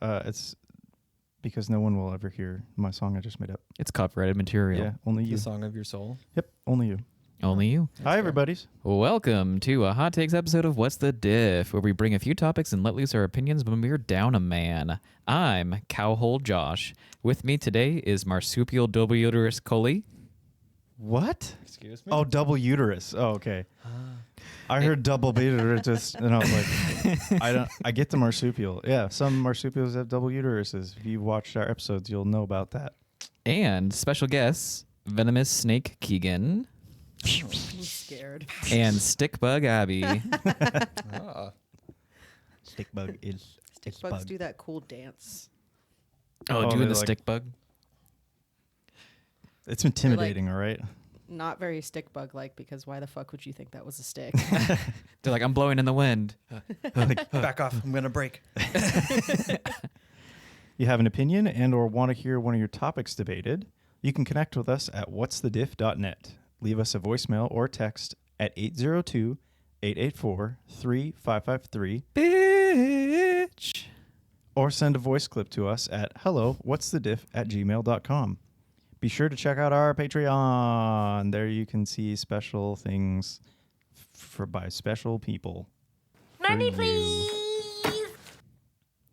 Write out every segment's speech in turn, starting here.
It's because no one will ever hear my song I just made up. It's copyrighted material. Yeah, only you. The song of your soul. Yep, only you. Only you. Hi, everybody's. Welcome to a Hot Takes episode of What's the Diff, where we bring a few topics and let loose our opinions when we're down a man. I'm Cowhole Josh. With me today is Marsupial Double Uterus Coley. What? Excuse me? Oh, double uterus. Oh, okay. I heard double uterus, and I was like, I get the marsupial. Yeah, some marsupials have double uteruses. If you've watched our episodes, you'll know about that. And special guests, venomous snake Keegan. I'm scared. And stickbug Abby. Stickbug is Stickbugs do that cool dance. Oh, Oh, doing the they're like- stickbug? It's intimidating, all right? Not very stickbug-like, because why the fuck would you think that was a stick? They're like, I'm blowing in the wind. Back off. I'm going to break. You have an opinion and or want to hear one of your topics debated, you can connect with us at whatsthediff.net. Leave us a voicemail or text at 802-884-3553. Bitch. Or send a voice clip to us at hello.whatsthediff@gmail.com. Be sure to check out our Patreon. There you can see special things by special people. Money, For you. please.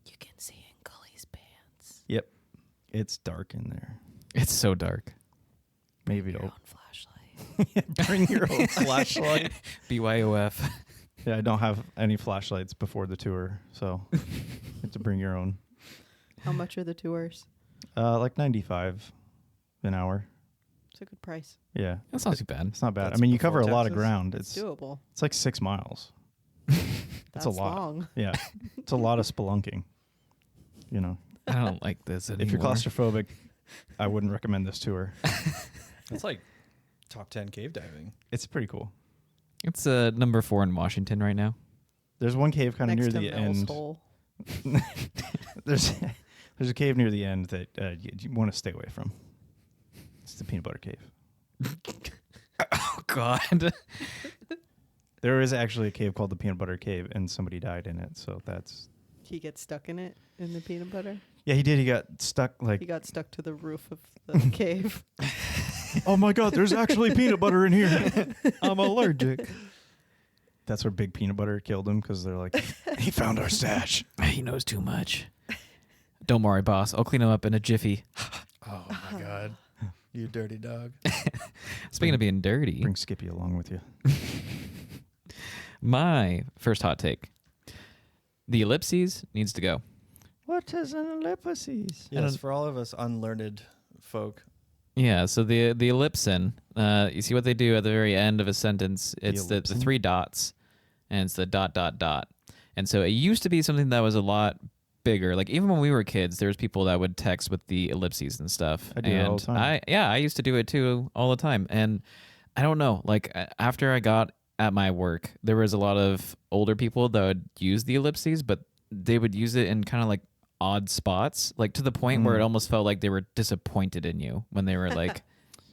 You can see in Gully's pants. Yep. It's dark in there. It's so dark. Maybe Your don't own flashlight. bring your own flashlight. BYOF. Yeah, I don't have any flashlights before the tour, so you have to bring your own. How much are the tours? Like 95 an hour. It's a good price. Yeah. That's not too bad. It's not bad. That's I mean, you before cover a lot of taxes? ground. It's doable. It's like 6 miles. That's a lot. long. Yeah. It's a lot of spelunking. You know, I don't like this anymore. if you're claustrophobic, I wouldn't recommend this tour. It's like top 10 cave diving. It's pretty cool. It's number 4 in Washington right now. There's one cave kind of Next near to the Mel's end. hole. There's a cave near the end that you want to stay away from. It's the peanut butter cave. Oh, God. There is actually a cave called the Peanut Butter Cave, and somebody died in it. So that's... He gets stuck in it, in the peanut butter. Yeah, he did. He got stuck like... He got stuck to the roof of the cave. Oh my God, there's actually peanut butter in here. I'm allergic. That's where Big Peanut Butter killed him, because they're like, he found our stash. He knows too much. Don't worry, boss. I'll clean him up in a jiffy. Oh, my God. You dirty dog. Speaking of being dirty, Bring Skippy along with you. my first hot take. The ellipses needs to go. What is an ellipsis? Yes, for all of us unlearned folk. Yeah, so the ellipsin, you see what they do at the very end of a sentence? It's the ellipsin? 3 dots, and it's the ... And so it used to be something that was a lot bigger. Like, even when we were kids, there was people that would text with the ellipses and stuff. I do it and all the time. I used to do it too all the time. And I don't know, like, after I got at my work, there was a lot of older people that would use the ellipses, but they would use it in kind of like odd spots, like to the point where it almost felt like they were disappointed in you when they were like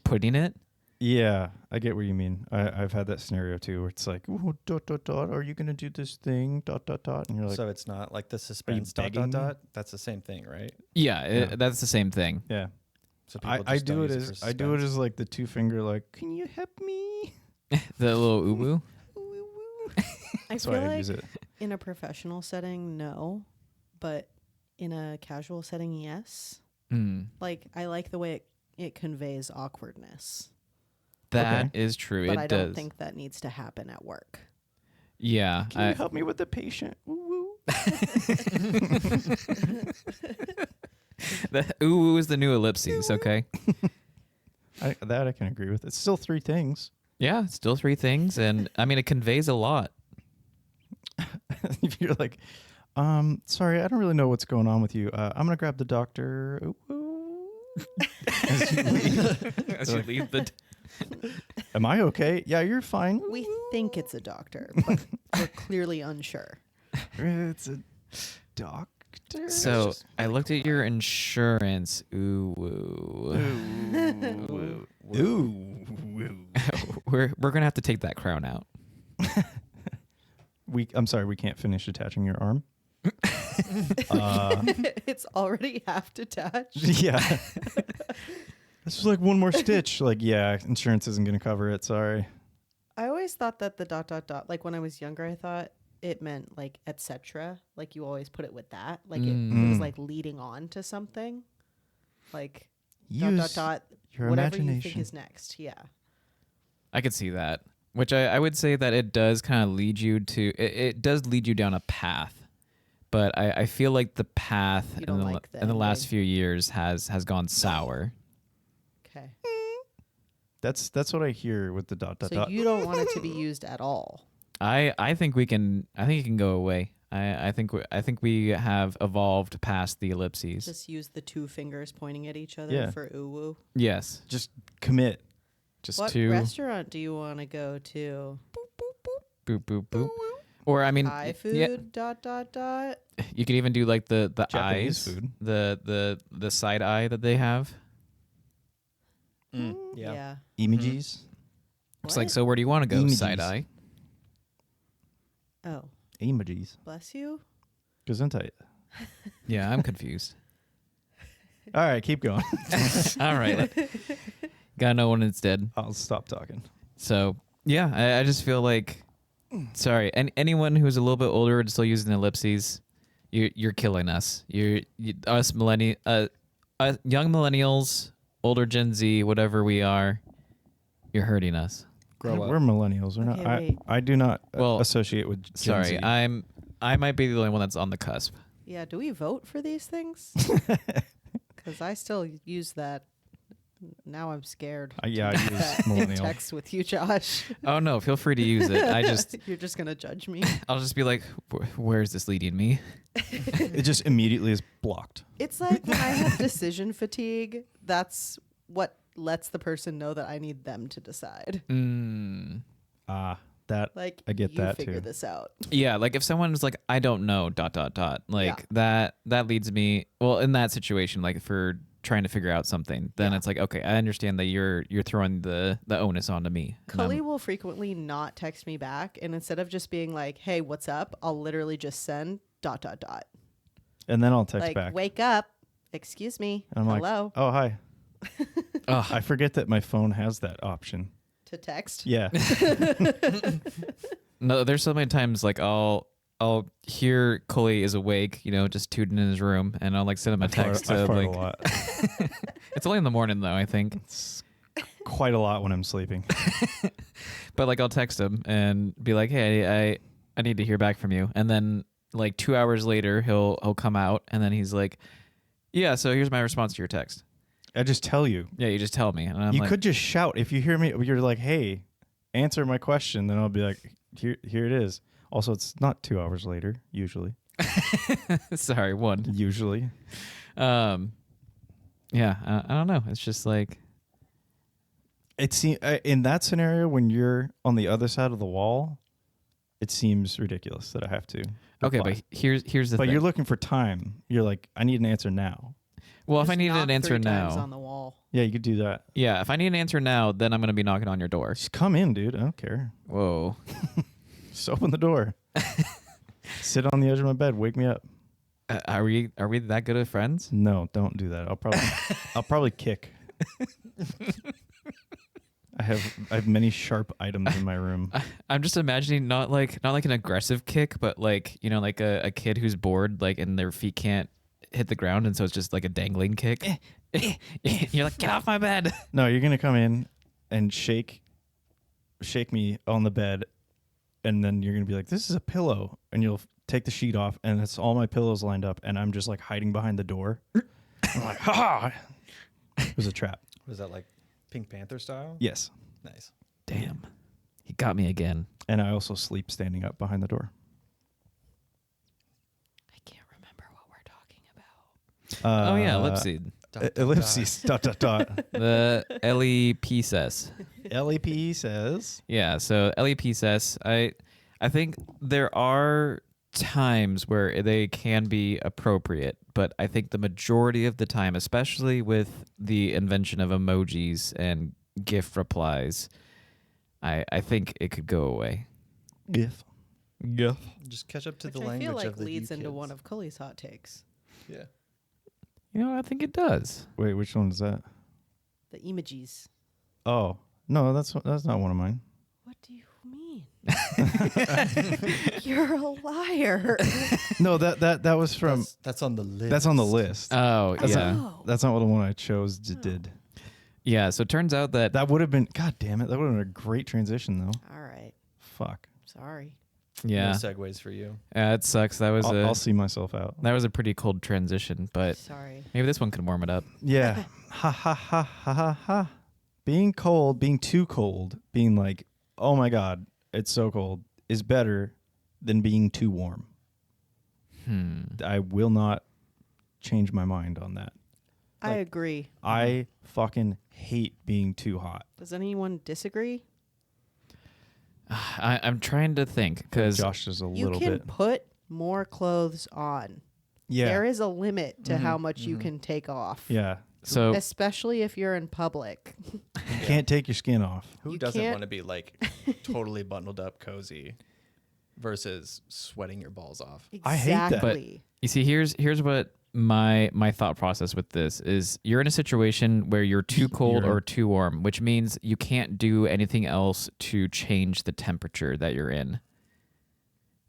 putting it. Yeah, I get what you mean. I've had that scenario too, where it's like, "Ooh, ... are you going to do this thing, ... And you're like, So it's not like the suspense ... begging me? That's the same thing, right? Yeah, that's the same thing. yeah. So people I just do don't it use as for I do it suspense. as like the 2-finger, like, can you help me? The little ubu. I That's feel why I like use it. in a professional setting, no. But in a casual setting, yes. Like, I like the way it conveys awkwardness. That is true. But it I does. don't think that needs to happen at work. Yeah. Can you help me with the patient? Ooh, The ooh is the new ellipses, okay? that I can agree with. It's still 3 things. Yeah, still 3 things. And I mean, it conveys a lot. If you're like, sorry, I don't really know what's going on with you. I'm going to grab the doctor. Ooh. As you leave. As you leave the... Am I okay? Yeah, you're fine. We think it's a doctor, but we're clearly unsure. It's a doctor. So I looked at your insurance. Ooh, woo. Ooh. We're gonna have to take that crown out. I'm sorry, we can't finish attaching your arm. It's already half detached. Yeah. This is like one more stitch. Like, yeah, insurance isn't going to cover it. Sorry. I always thought that the ... like when I was younger, I thought it meant like etc. Like you always put it with that. Like it was like leading on to something. Like ... Use your whatever you think imagination. is next. Yeah. I could see that. Which I would say that it does kind of lead you to it does lead you down a path. But I feel like the path You don't like the in the last ending. few years has gone sour. Okay. That's what I hear with the ... So you don't want it to be used at all. I think it can go away. I think we have evolved past the ellipses. Just use the two fingers pointing at each other Yeah. for ooh woo. Yes. Just commit. Just What two restaurant do you want to go to? boop boop boop. Or I mean Thai food ... yeah, you could even do like the Japanese eyes, food. the side eye that they have. Yeah. Emojis. It's like, so where do you want to go? Emojis. Side eye. Oh, Emojis. bless you. Gesundheit. Yeah, I'm confused. All right, keep going. All right. Gotta know when it's dead. I'll stop talking. So yeah, I just feel like, sorry, and anyone who's a little bit older and still using ellipses, you're killing us. Us young millennials, older Gen Z, whatever we are, you're hurting us. Grow We're up. millennials. We're Okay, not. wait. I do not Well, associate with Gen Sorry, Z. I might be the only one that's on the cusp. Yeah, do we vote for these things? Because I still use that. Now I'm scared. Yeah, I to use use that in millennial. text with you, Josh. Oh no, feel free to use it. You're just gonna judge me. I'll just be like, where is this leading me? It just immediately is blocked. It's like when I have decision fatigue. That's what lets the person know that I need them to decide. That Like, I get you that figure too. this out. Yeah, like if someone's like, I don't know, ... Like that leads me, well, in that situation, like for trying to figure out something, then it's like, okay, I understand that you're throwing the onus onto me. And Cully will frequently not text me back, and instead of just being like, "Hey, what's up?" I'll literally just send ... And then I'll text Like, back. wake up, excuse me, And I'm hello, like, oh hi. Ugh. I forget that my phone has that option. to text. Yeah. No, there's so many times like I'll hear Coley is awake, just tooting in his room, and I'll like send him a text. I fart like, a lot. it's only in the morning though, I think. It's quite a lot when I'm sleeping. But like I'll text him and be like, hey, I need to hear back from you, and then like 2 hours later he'll come out, and then he's like, yeah, so here's my response to your text. I just tell you. Yeah, you just tell me, and I'm You like, could just shout. If you hear me, you're like, hey, answer my question. Then I'll be like, here it is. Also, it's not 2 hours later, usually. sorry, one. Usually. Yeah, I don't know. It's just like, It seems in that scenario when you're on the other side of the wall, it seems ridiculous that I have to. okay, reply. but here's the But thing. you're looking for time. You're like, I need an answer now. Well, if I Just needed knock an answer 3 times now, on the wall. Yeah, you could do that. yeah, if I need an answer now, then I'm gonna be knocking on your door. Just come in, dude. I don't care. Whoa. Just open the door. Sit on the edge of my bed. Wake me up. Are we that good of friends? No, don't do that. I'll probably kick. I have many sharp items in my room. I'm just imagining not like an aggressive kick, but like like a kid who's bored, like, and their feet can't hit the ground, and so it's just like a dangling kick. You're like, get off my bed. No, you're gonna come in and shake me on the bed, and then you're gonna be like, "This is a pillow," and you'll take the sheet off, and it's all my pillows lined up, and I'm just like hiding behind the door. I'm like, "Ha ha!" It was a trap. Was that like Pink Panther style? Yes, Nice. Damn, he got me again. and I also sleep standing up behind the door. I can't remember what we're talking about. Oh yeah, ellipseed. Ellipses. Dot dot dot. The LEP says. LEP says. Yeah, so LEP says, I think there are times where they can be appropriate, but I think the majority of the time, especially with the invention of emojis and GIF replies, I think it could go away. GIF. Yeah. Just catch up to Which the I language feel like of the leads you into kids. one of Cully's hot takes. Yeah. You know, I think it does. Wait, which one is that? The emojis. Oh no, that's not one of mine. What do you mean? You're a liar. No, that was from. That's on the list. That's on the list. Oh, That's yeah. Oh. That's not what the one I chose did. Yeah, so it turns out that That would have been. God damn it! That would have been a great transition though. All right. Fuck. Sorry. yeah, No segues for you. it sucks. That was I'll see myself out. that was a pretty cold transition, but Sorry. maybe this one can warm it up. Yeah. Ha ha ha ha ha ha. Being cold, being too cold, being like, oh my god, it's so cold, is better than being too warm. I will not change my mind on that. I agree. I fucking hate being too hot. Does anyone disagree? I'm trying to think because Josh is a You little can bit. put more clothes on. Yeah. There is a limit to how much you can take off. Yeah. so Especially if you're in public. You can't take your skin off. Who You doesn't can't- want to be like totally bundled up, cozy, versus sweating your balls off? I hate that. Exactly. you see, here's what my thought process with this is: you're in a situation where you're too cold You're- or too warm, which means you can't do anything else to change the temperature that you're in.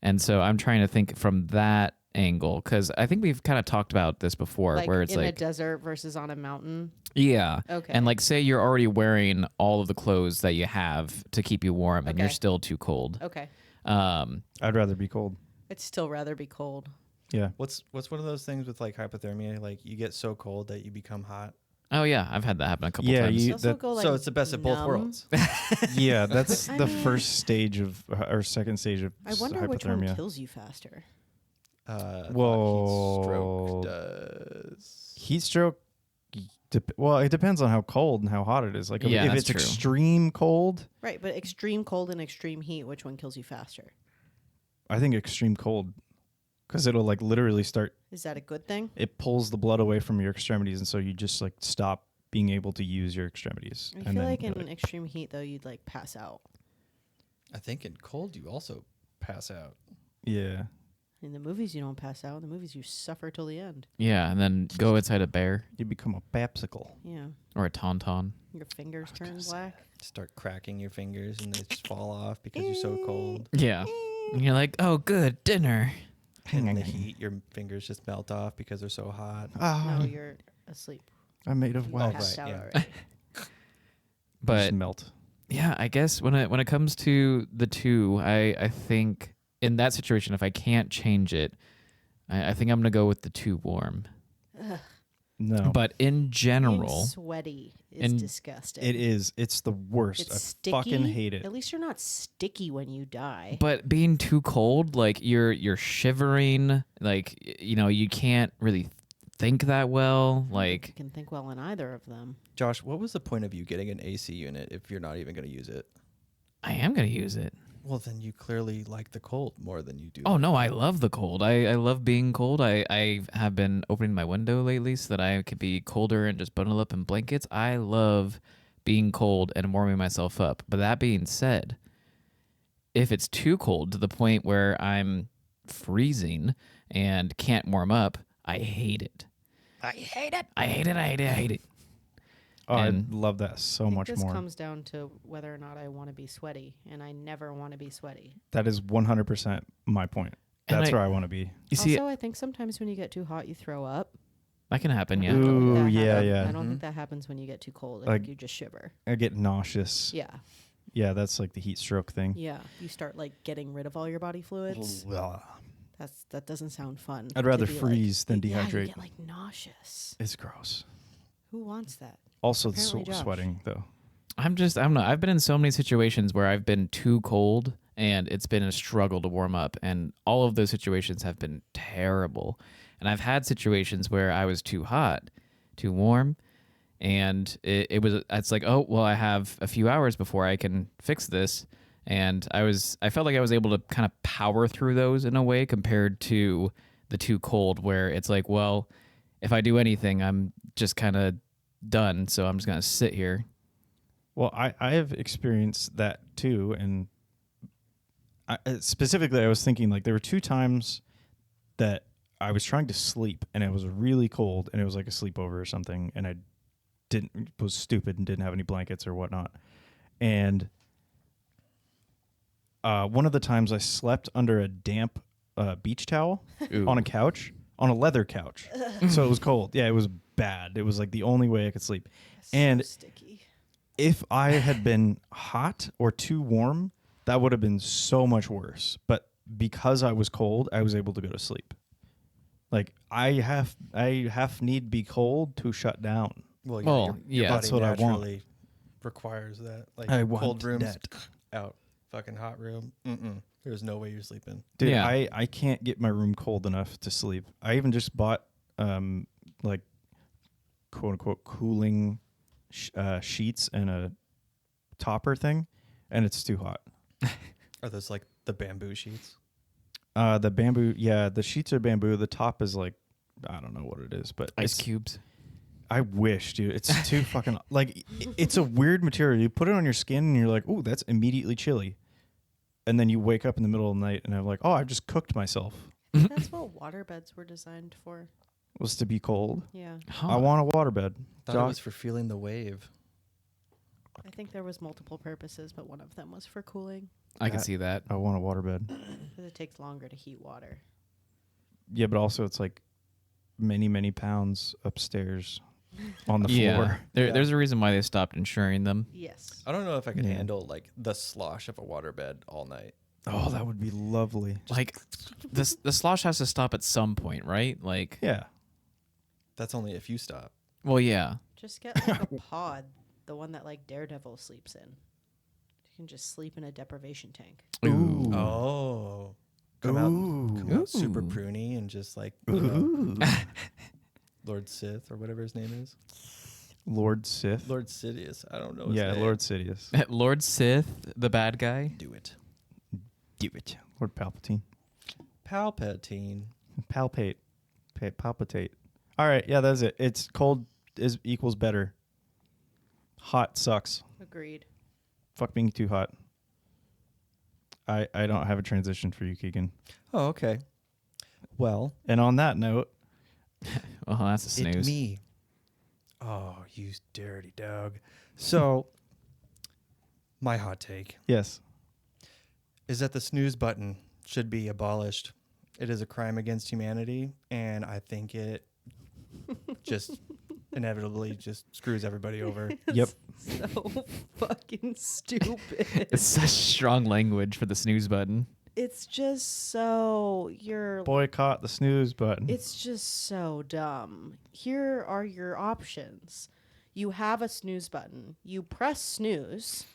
And so I'm trying to think from that angle because I think we've kind of talked about this before, Like where it's in a like, desert versus on a mountain. yeah, Okay. and like say you're already wearing all of the clothes that you have to keep you warm, and you're Okay. still too cold. Okay. I'd rather be cold. I'd still rather be cold. Yeah. What's one of those things with like hypothermia? Like you get so cold that you become hot. Oh yeah, I've had that happen a couple Yeah, times. you- Also that- go, like, so it's the best of both numb. worlds. Yeah, that's I the mean- first stage of or second stage of I wonder which one hypothermia. kills you faster. Whoa. Heat stroke does. Heat stroke. Well, it depends on how cold and how hot it is. Like Yeah, if that's it's true. extreme cold, Right, but extreme cold and extreme heat, which one kills you faster? I think extreme cold, because it'll like literally start. Is that a good thing? It pulls the blood away from your extremities, and so you just like stop being able to use your extremities. I and feel then like you're in extreme heat, though, you'd like pass out. I think in cold you also pass out. yeah. In the movies, you don't pass out. In the movies, you suffer till the end. Yeah, and then go inside a bear You become a popsicle. Yeah. or a tauntaun. Your fingers turn black. Start cracking your fingers and they just fall off because you're so cold. Yeah, and you're like, oh, good dinner. And in the heat, your fingers just melt off because they're so hot. No, you're asleep. I'm made of You wax. passed right, out yeah. already. But just melt. yeah, I guess when it comes to the two, I think in that situation, if I can't change it, I think I'm gonna go with the too warm. No, But in Being general, sweaty is And disgusting. it is. It's the worst. It's I sticky. fucking hate it. At least you're not sticky when you die. but being too cold, like you're shivering, like you know, you can't really think that well. you Like can think well in either of them. Josh, what was the point of you getting an AC unit if you're not even going to use it? I am gonna use it. Well, then you clearly like the cold more than you do. Oh no, I love the cold. I love being cold. I have been opening my window lately so that I could be colder and just bundle up in blankets. I love being cold and warming myself up. But that being said, if it's too cold to the point where I'm freezing and can't warm up, I hate it. I hate it. I hate it. I hate it. I hate it. Oh, I And- love that so I think much this more. comes down to whether or not I want to be sweaty, and I never want to be sweaty. That is 100% my point. And That's I- where I want to be. You see, Also, I think sometimes when you get too hot, you throw up. that can happen. I Yeah. don't think Ooh, that yeah, happen- yeah. I don't think that happens when you get too cold. I Like- think you just shiver. I get nauseous. Yeah, Yeah, that's like the heat stroke thing. yeah. You start like getting rid of all your body fluids. Ugh. That doesn't sound fun. I'd rather to be freeze than yeah, dehydrate. you get like nauseous. It's gross. Who wants that? Also, the Apparently Josh. sweating though. I'm not. I've been in so many situations where I've been too cold and it's been a struggle to warm up. And all of those situations have been terrible. And I've had situations where I was too hot, too warm. And it's like, oh, well, I have a few hours before I can fix this. And I felt like I was able to kind of power through those in a way compared to the too cold where it's like, well, if I do anything, I'm just kind of done. So I'm just going to sit here. Well, I have experienced that too, and specifically, I was thinking like there were 2 times that I was trying to sleep and it was really cold and it was like a sleepover or something, and I was stupid and didn't have any blankets or whatnot. And one of the times I slept under a damp beach towel Ooh. on a couch, on a leather couch. So it was cold. Yeah, it was bad. It was like the only way I could sleep. And so sticky. if I had been hot or too warm, that would have been so much worse. But because I was cold, I was able to go to sleep. Like I have need be cold to shut down. Well, Well, your yeah. body That's what I want. naturally requires that. Like I want cold rooms that. out, fucking hot room. There's no way you're sleeping. Dude, Yeah. I can't get my room cold enough to sleep. I even just bought like quote unquote cooling sheets and a topper thing, and it's too hot. Are those like the bamboo sheets? The bamboo, yeah, the sheets are bamboo. The top is like, I don't know what it is, but Ice it's- cubes. I wish, dude. It's too fucking like it's a weird material. You put it on your skin and you're like, "Ooh, that's immediately chilly." And then you wake up in the middle of the night and I'm like, "Oh, I've just cooked myself." That's what waterbeds were designed for. Was to be cold. Yeah. I want a waterbed. Thought Doc- it was for feeling the wave. I think there was multiple purposes, but one of them was for cooling I can see that. I want a waterbed. because it takes longer to heat water. Yeah, but also it's like many pounds upstairs on the Yeah. floor. Yeah. There's a reason why they stopped insuring them. Yes. I don't know if I could Yeah. handle like the slosh of a waterbed all night. Oh, that would be lovely. Like the slosh has to stop at some point, right? Like, Yeah. That's only if you stop. well, yeah. Just get like a pod, the one that like Daredevil sleeps in. You can just sleep in a deprivation tank. Ooh. Oh. Come out super Ooh. pruny and just like Lord Sith or whatever his name is. Lord Sith. Lord Sidious. I don't know his Yeah, name. Lord Sidious. Lord Sith, the bad guy. Do it. Give it. Lord Palpatine. Palpatine. Palpate. Palpitate. All right, yeah, that's it. It's cold is equals better. Hot sucks. Agreed. Fuck being too hot. I don't have a transition for you, Keegan. Oh, okay. Well, And on that note, Oh, that's a snooze. it's me. Oh, you dirty dog. So, my hot take yes. is that the snooze button should be abolished. It is a crime against humanity, and I think it just inevitably just screws everybody over. Yep. So fucking stupid. It's such strong language for the snooze button. It's just so Boycott the snooze button. It's just so dumb. Here are your options. You have a snooze button. You press snooze,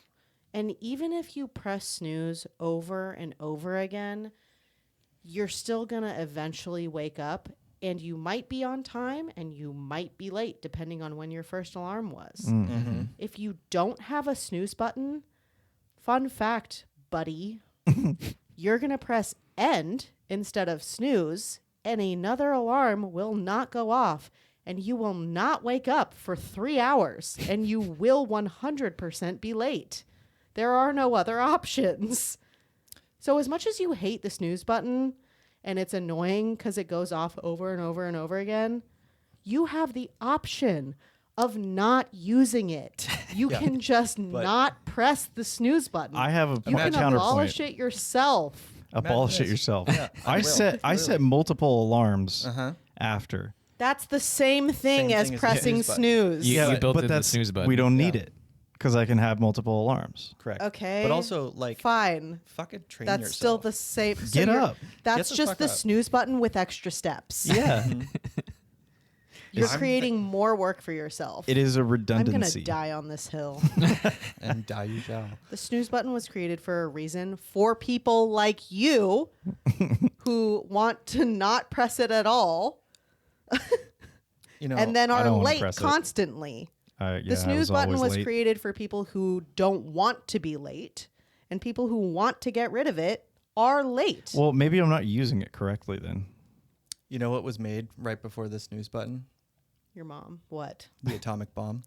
and even if you press snooze over and over again, you're still going to eventually wake up, and you might be on time and you might be late depending on when your first alarm was. Mm-hmm. If you don't have a snooze button, fun fact, buddy, you're going to press end instead of snooze, and another alarm will not go off, and you will not wake up for 3 hours, and you will 100% be late. There are no other options. So as much as you hate the snooze button, and it's annoying because it goes off over and over and over again, you have the option of not using it. You Yeah, can just not press the snooze button. I have a You can counterpoint. abolish it yourself. Abolish it Madness. yourself. Yeah, I will. set multiple alarms Uh-huh. after. That's the same thing Same as thing as the pressing snooze button. snooze. You built but in the that's snooze button. we don't need Yeah. it because I can have multiple alarms. Correct. Okay. But also, like, Fine. fucking train That's yourself. still the same. So Get you're- up. That's Get the just fuck the up. snooze button with extra steps. Yeah. You're I'm creating more work for yourself. It is a I'm redundancy. gonna die on this hill. And die you shall. The snooze button was created for a reason, for people like you who want to not press it at all You know, and then I are don't wanna late press it. constantly. Yeah, The snooze button always was late. created for people who don't want to be late, and people who want to get rid of it are late. Well, maybe I'm not using it correctly then. you know what was made right before the snooze button? Your mom. What? The atomic bomb.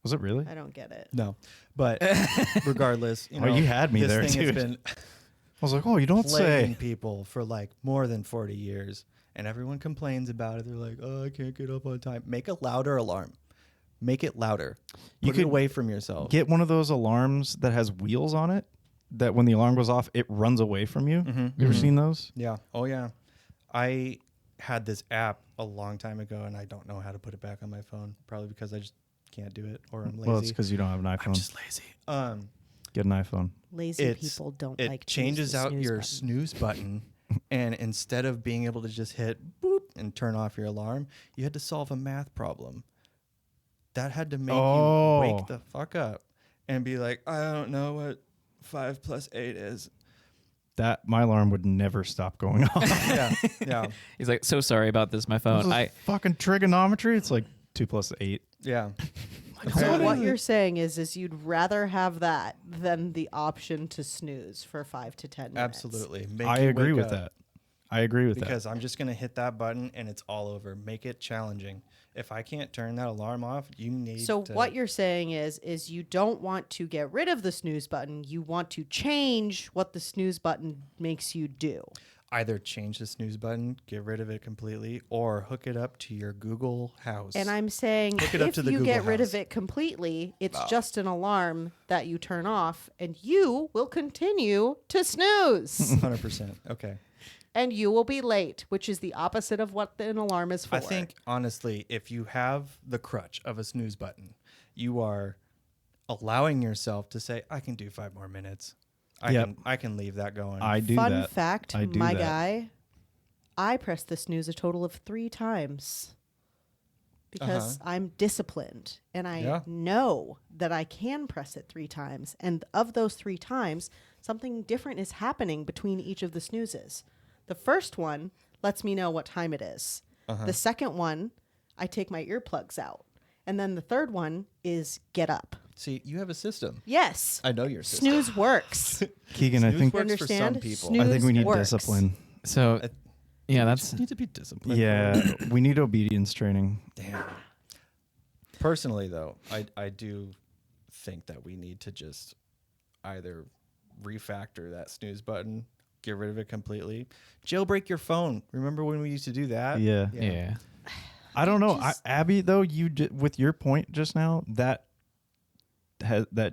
Was Was it really? I don't get it. No, but regardless, you Oh, know, you had me this there, thing dude. has been I was like, oh, you don't plaguing say. people for like more than 40 years, and everyone complains about it. They're like, oh, I can't get up on time. Make a louder alarm. Make it louder. You Put it could away from yourself. Get one of those alarms that has wheels on it. That when the alarm goes off, it runs away from you. Mm-hmm. You ever seen those? Yeah. Oh, yeah. I had this app a long time ago, and I don't know how to put it back on my phone. Probably because I just can't do it, or I'm lazy. Well, it's because you don't have an iPhone. I'm just lazy. Get an iPhone. Lazy It's- people don't It like to use changes the out snooze your button. snooze button, and instead of being able to just hit boop and turn off your alarm, you had to solve a math problem. That had to make you Oh. wake the fuck up and be like, I don't know what 5 + 8 is. That my alarm would never stop going off. Yeah, yeah, He's like, so sorry about this, my phone. This is fucking trigonometry. It's like 2 + 8. yeah. So what you're saying is you'd rather have that than the option to snooze for 5 to 10 minutes. Absolutely. Make I you agree wake with up. that. I agree with Because I'm just going to hit that button and it's all over. Make it challenging. If I can't turn that alarm off, you need So to... what you're saying is you don't want to get rid of the snooze button. You want to change what the snooze button makes you do. Either change the snooze button, get rid of it completely, or hook it up to your Google House. And I'm saying Hook it up if to the you Google get rid House. of it completely, it's just an alarm that you turn off and you will continue to snooze. 100%. Okay. And you will be late, which is the opposite of what an alarm is for. I think, honestly, if you have the crutch of a snooze button, you are allowing yourself to say, I can do 5 more minutes. Yep. I can leave that going. I do Fun that. fact, I do my that. guy, I pressed the snooze a total of 3 times because I'm disciplined and I Yeah. know that I can press it 3 times. And of those 3 times, something different is happening between each of the snoozes. The first one lets me know what time it is. The second one, I take my earplugs out. And then the third one is get up. See, you have a system. Yes. I know your system. Snooze works. Keegan, I Snooze think works for some Understand? people. Snooze I think we need works. discipline. So, yeah, that's You need to be disciplined. Yeah, we need obedience training. Damn. Personally, though, I do think that we need to just either refactor that snooze button, get rid of it completely, jailbreak your phone. Remember when we used to do that? Yeah. yeah. I don't know, Just- Abby. Though with your point just now, that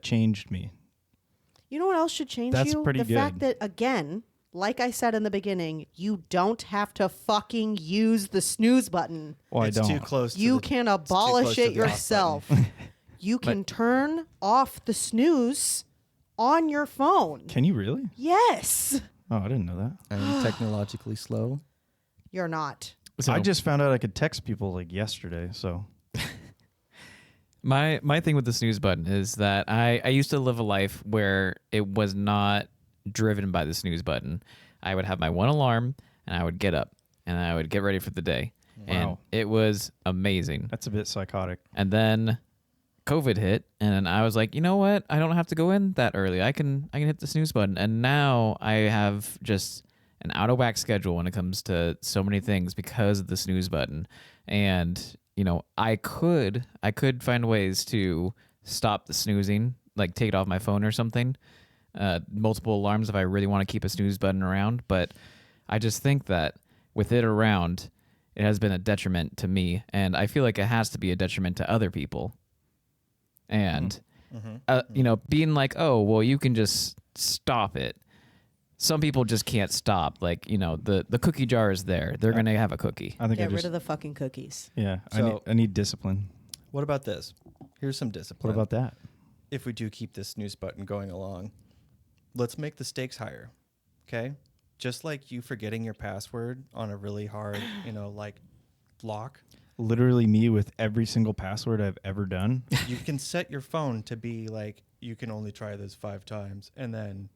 changed me. You know what else should change That's you? pretty the fact good. that, again, like I said in the beginning, you don't have to fucking use the snooze button. Well, It's I don't. too close. You to can close abolish to it the off yourself. You can turn off the snooze on your phone. Can you really? Yes. Oh, I didn't know that. I'm technologically slow. You're not. So I just found out I could text people like yesterday. So my thing with the snooze button is that I used to live a life where it was not driven by the snooze button. I would have my one alarm and I would get up and I would get ready for the day. And Wow. it was amazing. that's a bit psychotic. And then COVID hit and I was like, you know what? I don't have to go in that early. I can hit the snooze button. And now I have just an out of whack schedule when it comes to so many things because of the snooze button. And, you know, I could find ways to stop the snoozing, like take it off my phone or something. Multiple alarms if I really want to keep a snooze button around. But I just think that with it around, it has been a detriment to me. And I feel like it has to be a detriment to other people. And, you know, being like, oh, well, you can just stop it. Some people just can't stop. Like, you know, the cookie jar is there. They're going to have a cookie. I think Get I just rid of the fucking cookies. yeah. So- I need discipline. What about this? Here's some What discipline. about that? If we do keep this snooze button going along, let's make the stakes higher. Okay? Just like you forgetting your password on a really hard, like lock, Literally me with every single password I've ever done. you can set your phone to be like, you can only try this 5 times, and then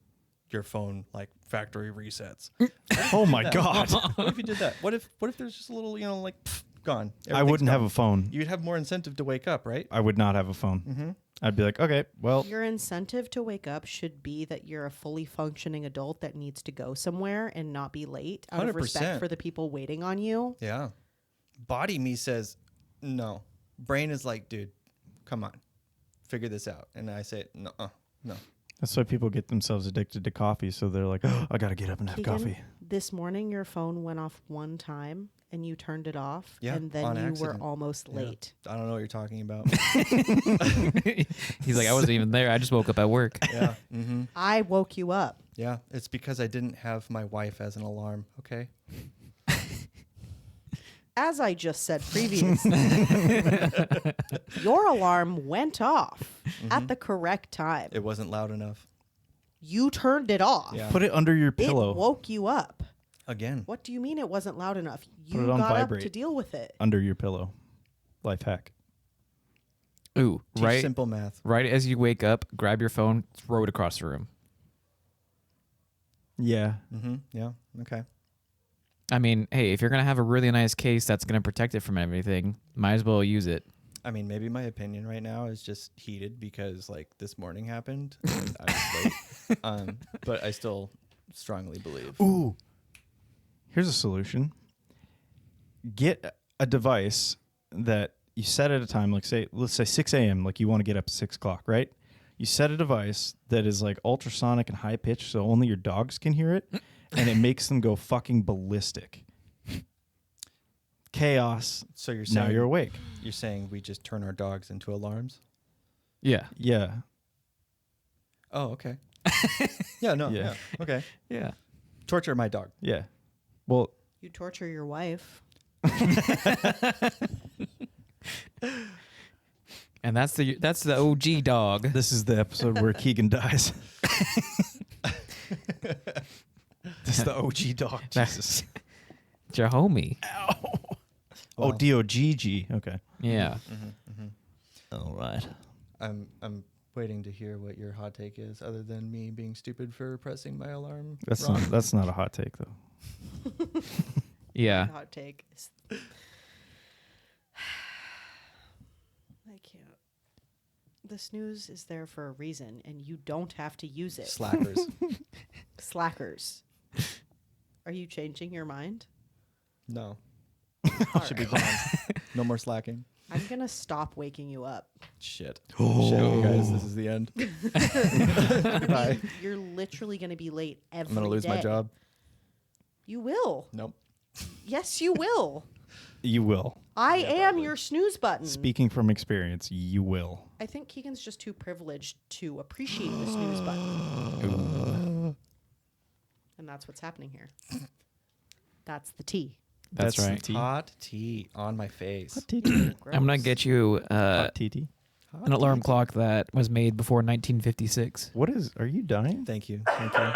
your phone like factory resets. Oh my god! What if you did that? What if there's just a little, gone? I wouldn't have a phone. phone. You'd have more incentive to wake up, right? I would not have a phone. I'd be like, okay, well, Your incentive to wake up should be that you're a fully functioning adult that needs to go somewhere and not be late out of 100%. respect for the people waiting on you. Yeah. Body me says no. Brain is like, dude, come on. figure this out. And I say, no, no. That's why people get themselves addicted to coffee. So they're like, oh, I got to get up and have Keegan, coffee. This morning your phone went off one time and you turned it off. Yeah, and then on you accident. were almost Yeah. late. I don't know what you're talking about. He's like, I wasn't even there. I just woke up at work. Yeah. Mm-hmm. I woke you up. Yeah. It's because I didn't have my wife as an alarm. Okay. As I just said previously, your alarm went off at the correct time. It wasn't loud enough. You turned it off. Yeah. Put it under your It pillow. woke you up. Again. What do you mean it wasn't loud enough? Put You it on got vibrate. up to deal with it. Under your pillow. Life hack. Ooh, Teach right. simple math. Right as you wake up, grab your phone, throw it across the room. Yeah. Mm-hmm. Yeah. Okay. I mean, hey, if you're gonna have a really nice case that's gonna protect it from everything, might as well use it. I mean, maybe my opinion right now is just heated because like this morning happened. And I was late. But I still strongly believe. Ooh. Here's a solution. Get a device that you set at a time, like let's say 6 a.m., like you want to get up at 6 o'clock, right? You set a device that is like ultrasonic and high pitched so only your dogs can hear it, and it makes them go fucking ballistic. Chaos. So you're saying Now you're awake. You're saying we just turn our dogs into alarms? Yeah. Yeah. Oh, okay. Yeah, no. Yeah. Yeah. Okay. Yeah. Torture my dog. Yeah. Well, You torture your wife. And that's the OG dog. this is the episode where Keegan dies. This is the OG dog. Jesus. It's your homie. Oh, D-O-G-G. Okay. Yeah. All right. I'm waiting to hear what your hot take is, other than me being stupid for pressing my alarm. That's wrong. that's not a hot take though. Yeah. Hot take. I can't. The snooze is there for a reason, and you don't have to use it. Slackers. Slackers. Are you changing your mind? No. All Should be right. gone. No more slacking. I'm going to stop waking you up. Shit. Shit, you guys. This is the end. Goodbye. You're literally going to be late every day. I'm gonna lose my job. You will. Nope. Yes, you will. You will. I am your snooze button. Speaking from experience, you will. I think Keegan's just too privileged to appreciate the snooze button. And that's what's happening here. That's the tea. That's right. tea. Hot tea on my face. I'm gonna get you Hot tea. an alarm clock that was made before 1956. What is? Are you dying? Thank you. Thank you.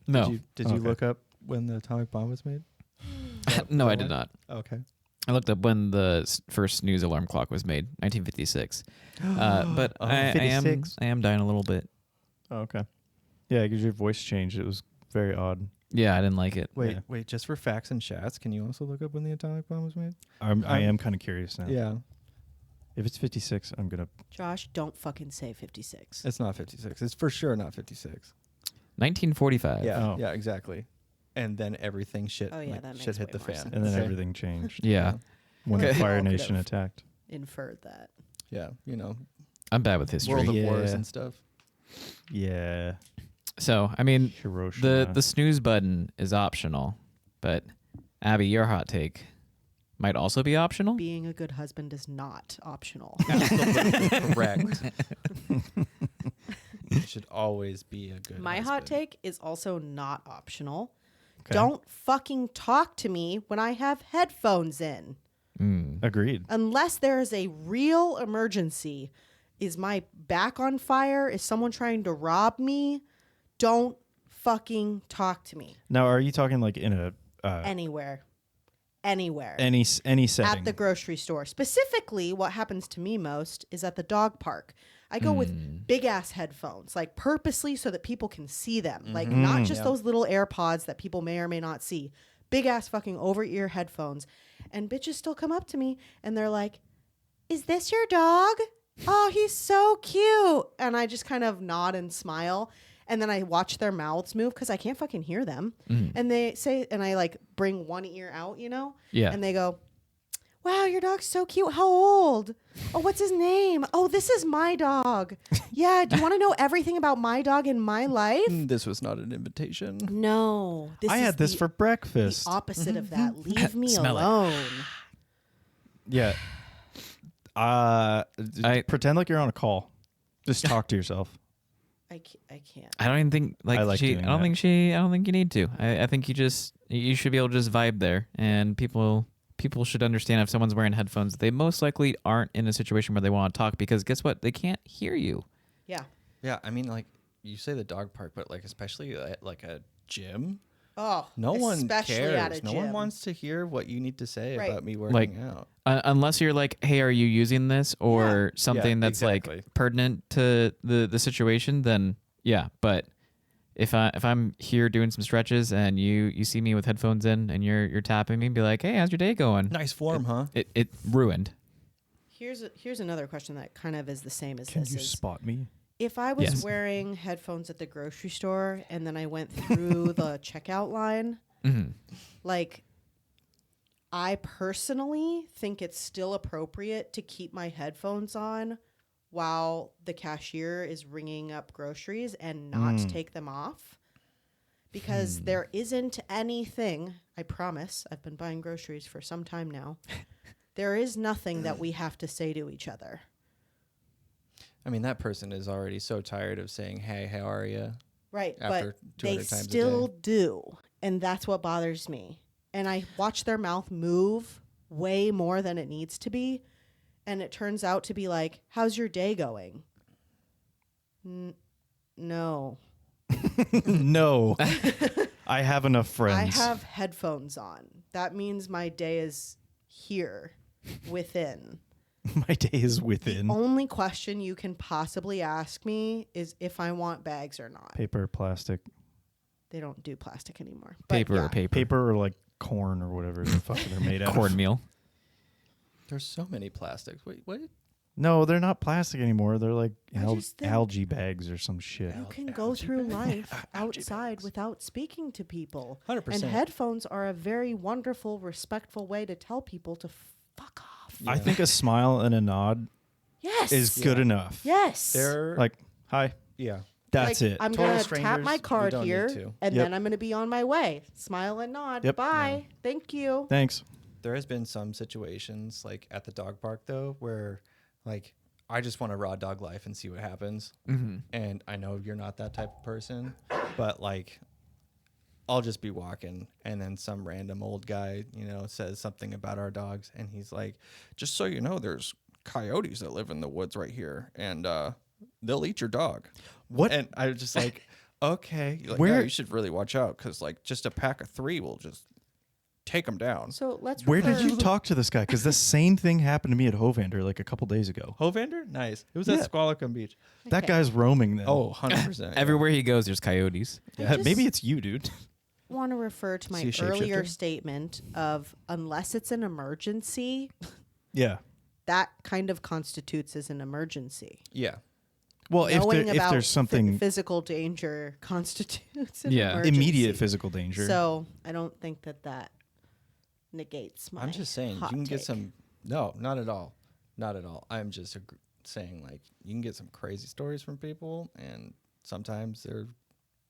No, Did you Okay. look up when the atomic bomb was made? no, I did not. Okay. I looked up when the first snooze alarm clock was made, 1956. But Oh, I am 56. dying a little bit. Oh, okay. Yeah, because your voice changed. It was very odd. Yeah, I didn't like it. Wait, Yeah. wait. Just for facts and chats, can you also look up when the atomic bomb was made? I am kind of curious now. Yeah. If it's 56, I'm gonna. Josh, don't fucking say 56. It's not 56. It's for sure not 56. 1945. Yeah. Oh. Yeah. Exactly. And then everything shit. Oh, yeah, like, that makes shit hit way the more fan. sense. And then Okay. everything changed Yeah. when Okay. the Fire All could Nation have. attacked. Inferred that. Yeah. You know, I'm bad with history. World of Wars Yeah. and stuff. Yeah. So, I mean, Hiroshima. the snooze button is optional, but Abby, your hot take might also be optional. Being a good husband is not optional. Correct. You should always be a good. My hot husband. take is also not optional. Okay. Don't fucking talk to me when I have headphones in. Agreed. Unless there is a real emergency. Is my back on fire? Is someone trying to rob me? Don't fucking talk to me. Now, are you talking like in a Anywhere. Anywhere. any setting? At the grocery store. Specifically, what happens to me most is at the dog park. I go with big ass headphones, like purposely so that people can see them. Like not just those little AirPods that people may or may not see. Big ass fucking over ear headphones. And bitches still come up to me and they're like, "Is this your dog? Oh, he's so cute." And I just kind of nod and smile. And then I watch their mouths move because I can't fucking hear them. And they say, and I like bring one ear out, you know? Yeah. And they go, wow, your dog's so cute. How old? Oh, what's his name? Oh, this is my dog. Yeah, do you want to know everything about my dog in my life? This was not an invitation. No. I is had this for the breakfast. opposite of that. Leave me Smell it. alone. Yeah. Pretend like you're on a call. Just talk to yourself. I can't. I don't even think like, I like she. doing I don't that. think I don't think you need to. I think you should be able to just vibe there, and people should understand if someone's wearing headphones, they most likely aren't in a situation where they want to talk because guess what? They can't hear you. Yeah. Yeah, I mean, like you say the dog park, but like especially at like a gym, Oh, no one especially cares. at a No gym. one wants to hear what you need to say Right. about me working Like, out. Unless you're like, hey, are you using this or something that's exactly. like pertinent to the situation? Then yeah, but if I'm here doing some stretches and you see me with headphones in and you're tapping me, be like, hey, how's your day going? Nice form, huh? It ruined. Here's another question that kind of is the same as Can this. you is spot me? if I was Yes. wearing headphones at the grocery store and then I went through the checkout line, Mm-hmm. like I personally think it's still appropriate to keep my headphones on while the cashier is ringing up groceries and not take them off. Because there isn't anything, I promise, I've been buying groceries for some time now. There is nothing that we have to say to each other. I mean, that person is already so tired of saying, "Hey, how are you?" Right, After but 200 they times a still day. do. And that's what bothers me. And I watch their mouth move way more than it needs to be. And it turns out to be like, how's your day going? No. No. I have enough friends. I have headphones on. That means my day is here within. My day is within. Only question you can possibly ask me is if I want bags or not. Paper, plastic. They don't do plastic anymore. But Paper yeah. or paper. Paper or like corn or whatever the fuck they're made out of. Cornmeal. There's so many plastics. Wait, what? No, they're not plastic anymore. They're like I just think- algae bags or some shit. You can go through life outside without speaking to people. 100%. And headphones are a very wonderful, respectful way to tell people to fuck off. I think a smile and a nod Yes. is good enough. Yes. They're Like, hi. yeah. That's Like, it. I'm Total going to tap strangers, my you card don't need here, to. and Yep. then I'm going to be on my way. Smile and nod. Yep. Bye. Thank you. Thanks. There has been some situations like at the dog park though where like I just want a raw dog life and see what happens. Mm-hmm. And I know you're not that type of person, but like I'll just be walking and then some random old guy, says something about our dogs and he's like, just so you know, there's coyotes that live in the woods right here and they'll eat your dog. What? And I was just like, okay, like, Where- yeah, you should really watch out because like just a pack of 3 will just take them down. So let's Where did refer- you talk to this guy? Because the same thing happened to me at Hovander like a couple days ago. Hovander? Nice. It was Yeah. at Squalicum Beach. That Okay. guy's roaming then. Oh, 100%. Everywhere he goes, there's coyotes. yeah, just- maybe it's you, dude. want to refer to my See a earlier shapeshifter? statement of unless it's an emergency, Yeah. that kind of constitutes as an emergency. Yeah. Well, Knowing if about there's something physical danger constitutes an Yeah. emergency. immediate physical danger. So I don't think that negates my. I'm just saying, you hot can get take. some. No, not at all. Not at all. I'm just saying, like, you can get some crazy stories from people, and sometimes they're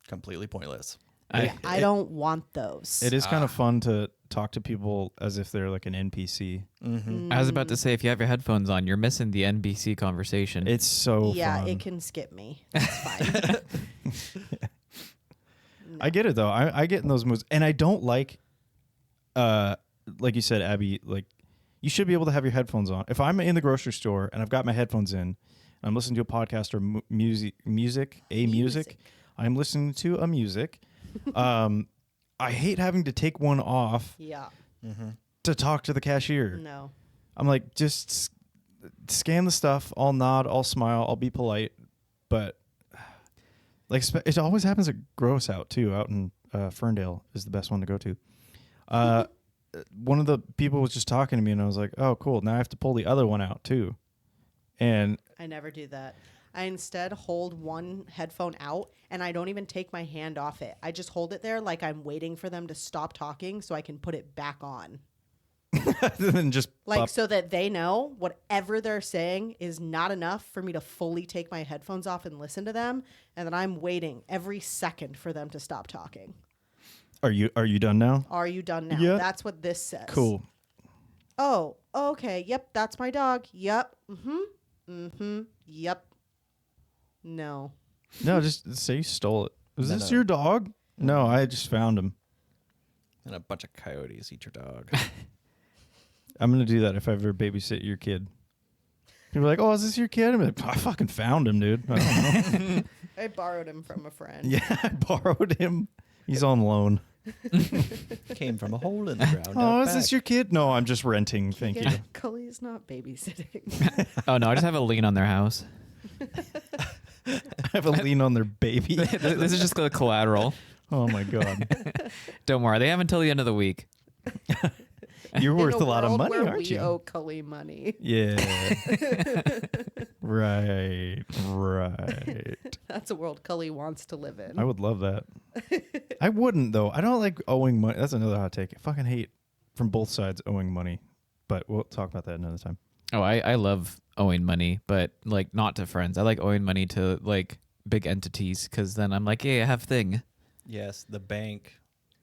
completely pointless. Yeah, I don't want those. it is kind of fun to talk to people as if they're like an NPC. Mm-hmm. I was about to say, if you have your headphones on, you're missing the NBC conversation. It's so Yeah, fun. it can skip me. That's fine. I get it though. I get in those moods, and I don't like you said, Abby. Like, you should be able to have your headphones on. If I'm in the grocery store and I've got my headphones in, and I'm listening to a podcast or music, I'm listening to a music. I hate having to take one off Yeah. to talk to the cashier. No. I'm like, just scan the stuff. I'll nod. I'll smile. I'll be polite. But like, it always happens at Gross Out too. Out in Ferndale is the best one to go to. One of the people was just talking to me, and I was like, "Oh, cool! Now I have to pull the other one out too." And I never do that. I instead hold one headphone out and I don't even take my hand off it. I just hold it there like I'm waiting for them to stop talking so I can put it back on. and then just Like, pop. so that they know whatever they're saying is not enough for me to fully take my headphones off and listen to them, and that I'm waiting every second for them to stop talking. Are you done now? Are you done now? Yeah. That's what this says. Cool. Oh, okay. Yep, that's my dog. Yep. Yep. No. No, just say you stole it. Is No, this no. your dog? No, I just found him. And a bunch of coyotes eat your dog. I'm gonna do that if I ever babysit your kid. You're like, oh, is this your kid? I'm like, I fucking found him, dude. I don't know. I borrowed him from a friend. Yeah, I borrowed him. He's on loan. Came from a hole in the ground. Oh, out is this back. your kid? No, I'm just renting. Thank you. Cully's not babysitting. Oh no, I just have a lien on their house. I have a lien on their baby. This is just the collateral. Oh my god, Don't worry, they have until the end of the week. you're worth In a lot of world money, where aren't we you? owe Cully money. Yeah. Right. That's a world Cully wants to live in. I would love that. I wouldn't though. I don't like owing money. That's another hot take. I fucking hate from both sides owing money. But we'll talk about that another time. Oh, I love owing money, but like not to friends. I like owing money to like big entities because then I'm like, hey, I have thing. Yes, the bank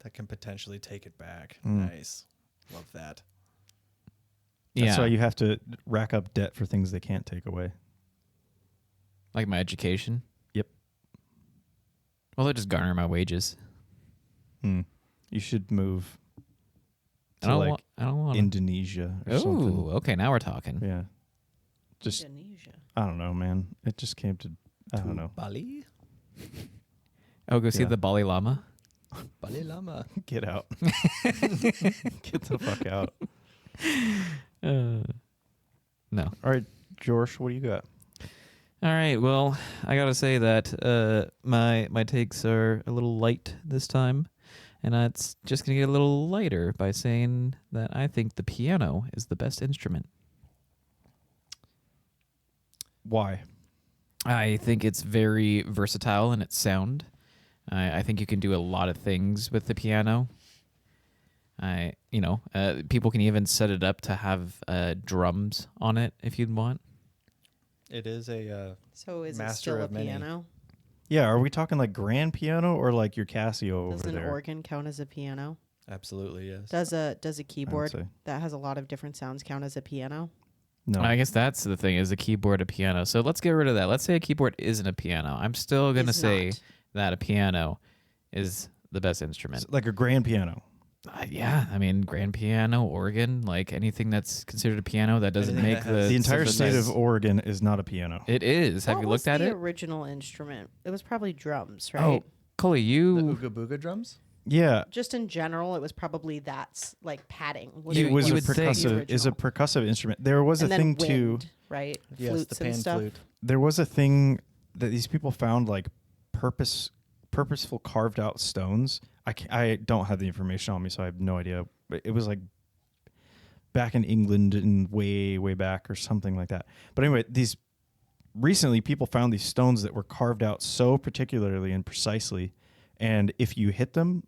that can potentially take it back. Mm. Nice. Love that. That's Yeah, why you have to rack up debt for things they can't take away. like my education. Yep. Well, they just garner my wages. Hmm. You should move I to don't like want. I don't want. Indonesia or Oh, something. okay. Now we're talking. Yeah. Just Indonesia. I don't know, man. It just came to I don't know. Bali? Oh, go see Yeah. the Bali Lama. Bali Lama. Get out. Get the fuck out. No. All right, George, what do you got? All right. Well, I gotta say that my takes are a little light this time, and it's just gonna get a little lighter by saying that I think the piano is the best instrument. Why? I think it's very versatile in its sound. I think you can do a lot of things with the piano. People can even set it up to have drums on it if you'd want. It is a So is it Master still a of many. piano? Yeah, are we talking like grand piano or like your Casio Does over an there? organ count as a piano? absolutely yes. Does a keyboard say. that has a lot of different sounds count as a piano? No. I guess that's the thing, is a keyboard a piano. So let's get rid of that. Let's say a keyboard isn't a piano. I'm still going to Is say not. that a piano is the best instrument. Like a grand piano. Yeah, I mean, grand piano, organ, like anything that's considered a piano that doesn't Anything make that has The entire state synthesize- of Oregon is not a piano. It is. Have What you was looked at the it? original instrument? It was probably drums, right? Oh, Coley, The you. Ooga Booga drums? Yeah. Just in general, it was probably that's like padding. It was you a would think. percussive is a original. percussive instrument. There was And a then thing too. wind, right? Yes, Flutes the and pan stuff. flute. There was a thing that these people found like purposeful carved out stones. I don't have the information on me, so I have no idea. But it was like back in England and way back or something like that. But anyway, recently people found these stones that were carved out so particularly and precisely, and if you hit them,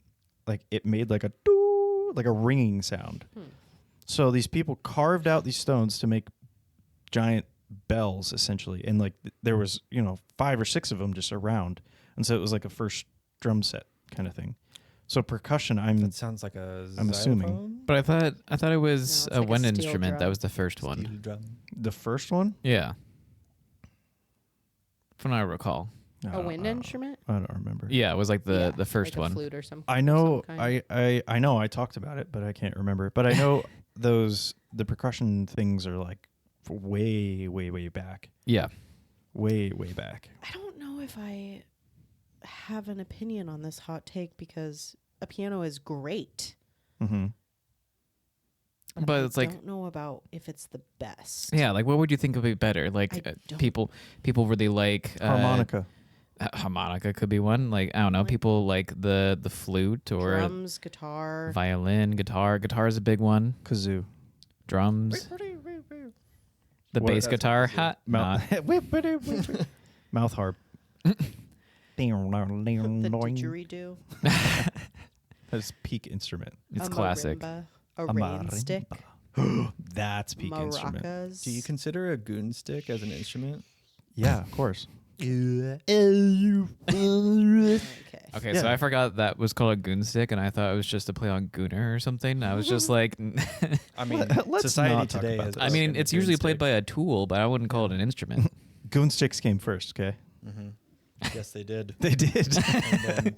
like it made like a doo, like a ringing sound. So these people carved out these stones to make giant bells essentially, and like there was 5 or 6 of them just around, and so it was like a first drum set kind of thing. So percussion, That sounds like a I'm assuming. xylophone? But I thought it was No, it's a like a wind steel instrument. That drum. was the first Steel one. drum. the first one. Yeah. From what I recall. A wind instrument? I don't remember. Yeah, it was like the Yeah, first like a one. flute or something. I know. some kind. I know. I talked about it, but I can't remember. But I know the percussion things are like way back. Yeah. Way back. I don't know if I have an opinion on this hot take because a piano is great. Mm-hmm. But I it's like, don't know about if it's the best. yeah, like what would you think would be better? Like I don't- people really like Harmonica. harmonica could be one. Like I don't know, Like- people like the flute or Drums, guitar. violin, guitar. Guitar is a big one. Kazoo. Drums. The What? bass That's guitar. what Hot. Mouth. Mouth harp. the That's didgeridoo. peak instrument. It's a classic. marimba, a A rain stick. marimba. That's peak instrument. Maracas. Do you consider a goon stick as an instrument? Yeah, of course. Okay. Okay, so Yeah. I forgot that was called a goon stick, and I thought it was just a play on gooner or something. I was just like, I mean, Let's society not talk today about has. this. I mean, it's usually played by a tool, but I wouldn't call it an instrument. Goon sticks came first, okay? Yes, they did. They did. And then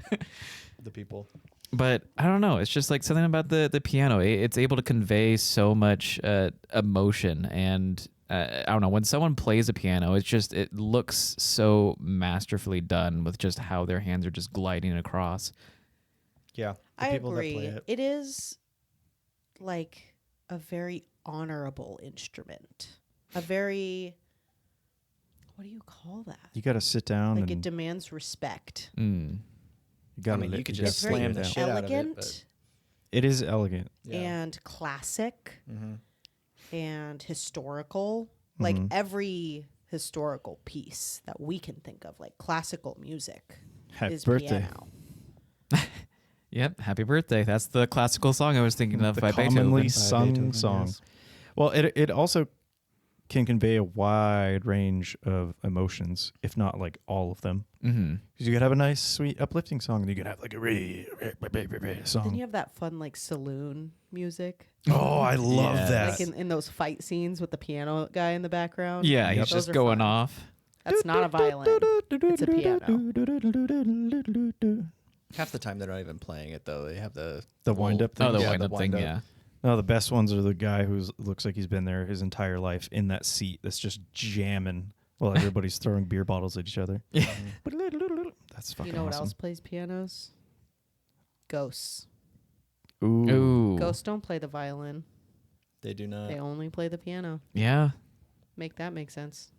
the people. But I don't know. It's just like something about the piano. It's able to convey so much emotion, and I don't know. When someone plays a piano, it looks so masterfully done with just how their hands are just gliding across. Yeah, the I people agree. that play it. It is like a very honorable instrument. A very, what do you call that? You got to sit down Like it and demands respect. Mm. you got I mean, you could just It's very slam the shit out of it. elegant But It is elegant. yeah. and classic Mhm. and historical. Like Mhm. every historical piece that we can think of, like classical music, Happy is birthday. piano. Yep. Happy birthday. That's the classical song I was thinking of The by commonly Beethoven. sung Beethoven, song. yes. Well, it also can convey a wide range of emotions, if not like all of them. Mm-hmm. Because you could have a nice, sweet, uplifting song, and you could have like a Then song. you have that fun like saloon music, Oh, I love Yes. that. like in those fight scenes with the piano guy in the background. Yeah, Yep. he's Those just are going fun. off. That's not a violin. It's a piano. Half the time they're not even playing it though. They have the The wind-up thing? Oh, the Yeah, wind-up thing, wind-up. yeah. No, the best ones are the guy who looks like he's been there his entire life in that seat that's just jamming while everybody's throwing beer bottles at each other. That's fucking You know what awesome. else plays pianos? Ghosts. Ooh. Ooh. Ghosts don't play the violin. They do not. They only play the piano. Yeah. Make that make sense.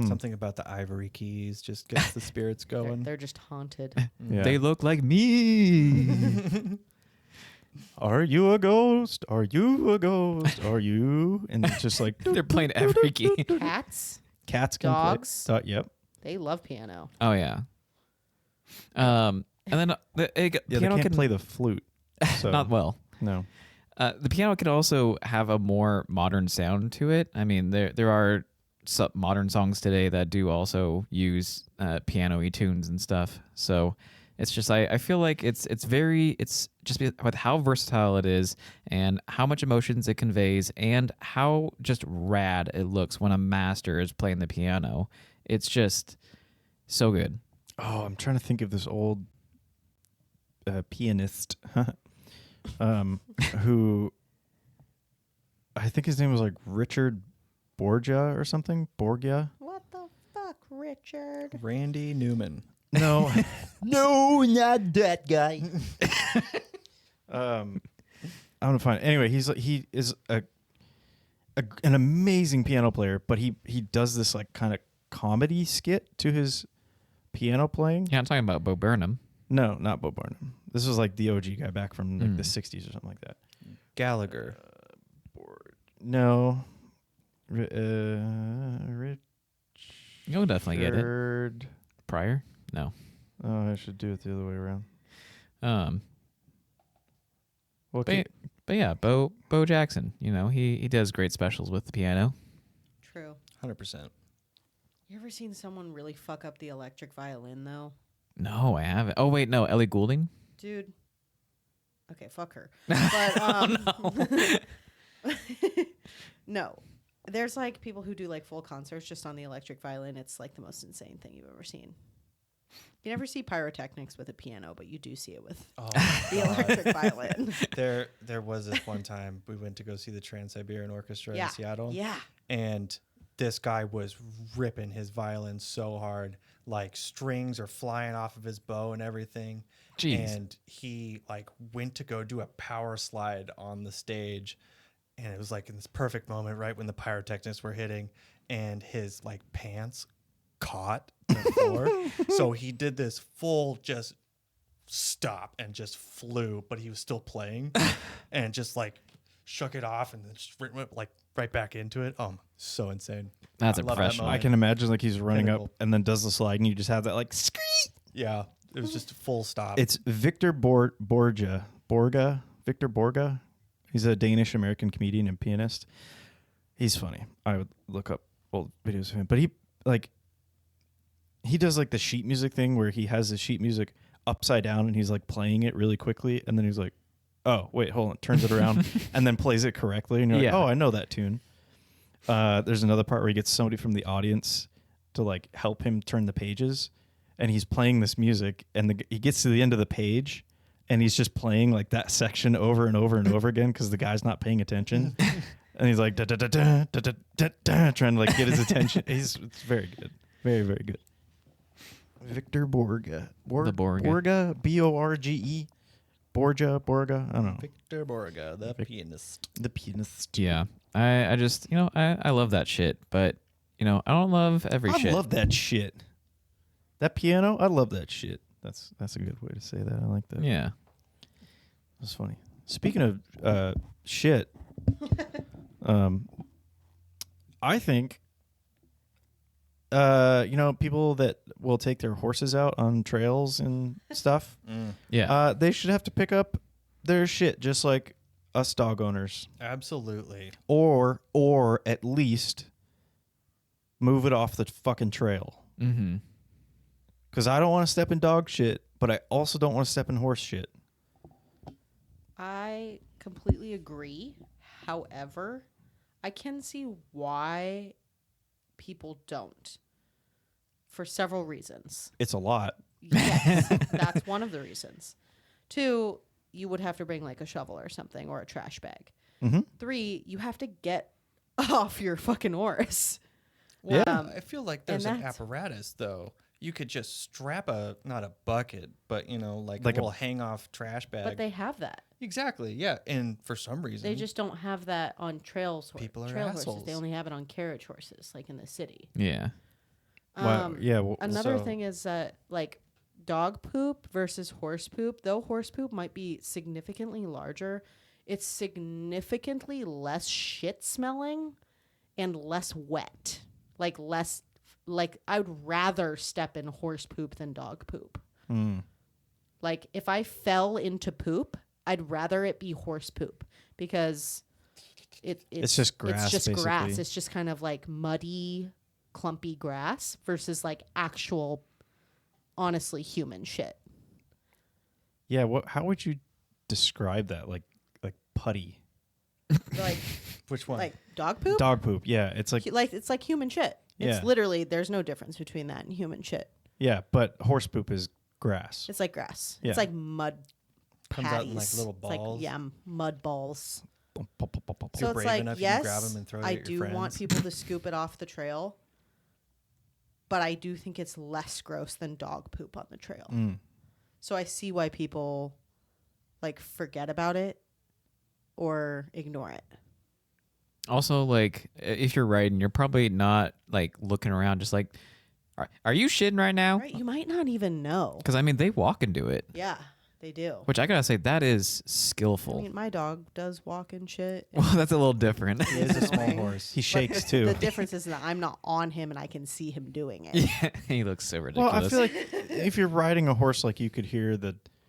Something about the ivory keys just gets the spirits They're, going. they're just haunted. Yeah. They look like me. Are you a ghost? Are you a ghost? Are you? And it's just like They're playing every key. Cats, cats can dogs. play. Yep. they love piano. Oh yeah. And then Yeah, they piano can't can play the flute. So not well. no. The piano can also have a more modern sound to it. I mean, there are some modern songs today that do also use piano-y tunes and stuff. So it's just I feel like it's just with how versatile it is and how much emotions it conveys and how just rad it looks when a master is playing the piano. It's just so good. Oh, I'm trying to think of this old pianist who I think his name was like Richard Borgia or something. Borgia? What the fuck, Richard? Randy Newman. No. No, not that guy. I'm gonna find it. Anyway, he is an amazing piano player, but he does this like kind of comedy skit to his piano playing. Yeah, I'm talking about Bo Burnham. No, not Bo Burnham. This was like the OG guy back from like the 60s or something like that. Gallagher. No. You'll definitely get it. Richard. Pryor? No. Oh, I should do it the other way around. Well, But yeah, Bo Jackson, he does great specials with the piano. True. 100%. You ever seen someone really fuck up the electric violin though? No, I haven't. Oh wait, no, Ellie Goulding. Dude. Okay, fuck her. But no. There's like people who do like full concerts just on the electric violin. It's like the most insane thing you've ever seen. You never see pyrotechnics with a piano, but you do see it with Oh, the electric violin. there was this one time we went to go see the Trans-Siberian Orchestra Yeah. in Seattle. Yeah. And this guy was ripping his violin so hard, like strings are flying off of his bow and everything. Jeez. And he like went to go do a power slide on the stage, and it was like in this perfect moment, right when the pyrotechnics were hitting, and his like pants caught the floor. So he did this full just stop and just flew, but he was still playing, and just like shook it off and then just went like right back into it. So insane. That's I love that professional. I moment. can imagine like he's running up Pinnacle. and then does the slide, and you just have that like screech. Yeah, it was just a full stop. It's Victor Borga, Victor Borga, He's a Danish American comedian and pianist. He's funny. I would look up old videos of him, but he does like the sheet music thing where he has the sheet music upside down and he's like playing it really quickly, and then he's like, oh wait, hold on, turns it around and then plays it correctly, and you're like, oh, I know that tune. There's another part where he gets somebody from the audience to like help him turn the pages, and he's playing this music, and he gets to the end of the page and he's just playing like that section over and over and over again because the guy's not paying attention. And he's like da, da, da, da, da, da, da, da, trying to like get his attention. It's very good. Very, very good. Victor Borga. The Borga. Borga, Borge. Borga. I don't know. Victor Borga, the pianist. The pianist. Yeah. I just, I love that shit, but, I don't love every shit. I love that shit. That piano, I love that shit. That's a good way to say that. I like that. Yeah. That's funny. Speaking of shit, I think, people that will take their horses out on trails and stuff, Yeah. they should have to pick up their shit just like us dog owners, Absolutely. or at least move it off the fucking trail. Mm-hmm. Because I don't want to step in dog shit, but I also don't want to step in horse shit. I completely agree. However, I can see why people don't for several reasons. It's a lot. Yes, that's one of the reasons. 2, you would have to bring like a shovel or something or a trash bag. Mm-hmm. 3, you have to get off your fucking horse. Well, Yeah. I feel like there's an that's- apparatus though. You could just strap not a bucket, but like a Like a- little hang-off trash bag. But they have that. Exactly, yeah. And for some reason, They just don't have that on trails. People are trail horses. assholes. They only have it on carriage horses, like in the city. Yeah. Wow. Yeah. Well, Another so- thing is that like dog poop versus horse poop, though horse poop might be significantly larger, it's significantly less shit smelling and less wet. Like I would rather step in horse poop than dog poop. Like if I fell into poop, I'd rather it be horse poop because it's just grass, It's just grass. basically. It's just kind of like muddy, clumpy grass versus like actual, honestly, human shit. yeah. How would you describe that? Like putty. Like which one? like dog poop. Dog poop. Yeah. It's like It's like human shit. It's Yeah. literally there's no difference between that and human shit. yeah, but horse poop is grass. It's like grass. Yeah. It's like mud. Comes out in like patties. little It's like, balls. yeah, mud balls. You're So it's brave like, enough, you can yes, grab 'em and throw it I at your do want friends. people to scoop it off the trail, but I do think it's less gross than dog poop on the trail. So I see why people like forget about it or ignore it. Also, like, if you're riding, you're probably not like looking around, just like, are you shitting right now? Right? You might not even know. Because I mean, they walk and do it, Yeah, they do. which I gotta say that is I skillful. mean, my dog does walk and shit. Well, that's a little different. He is a small Annoying. horse. He shakes But too. The difference is that I'm not on him and I can see him doing it. Yeah, he looks so Well, ridiculous. I feel like if you're riding a horse, like you could hear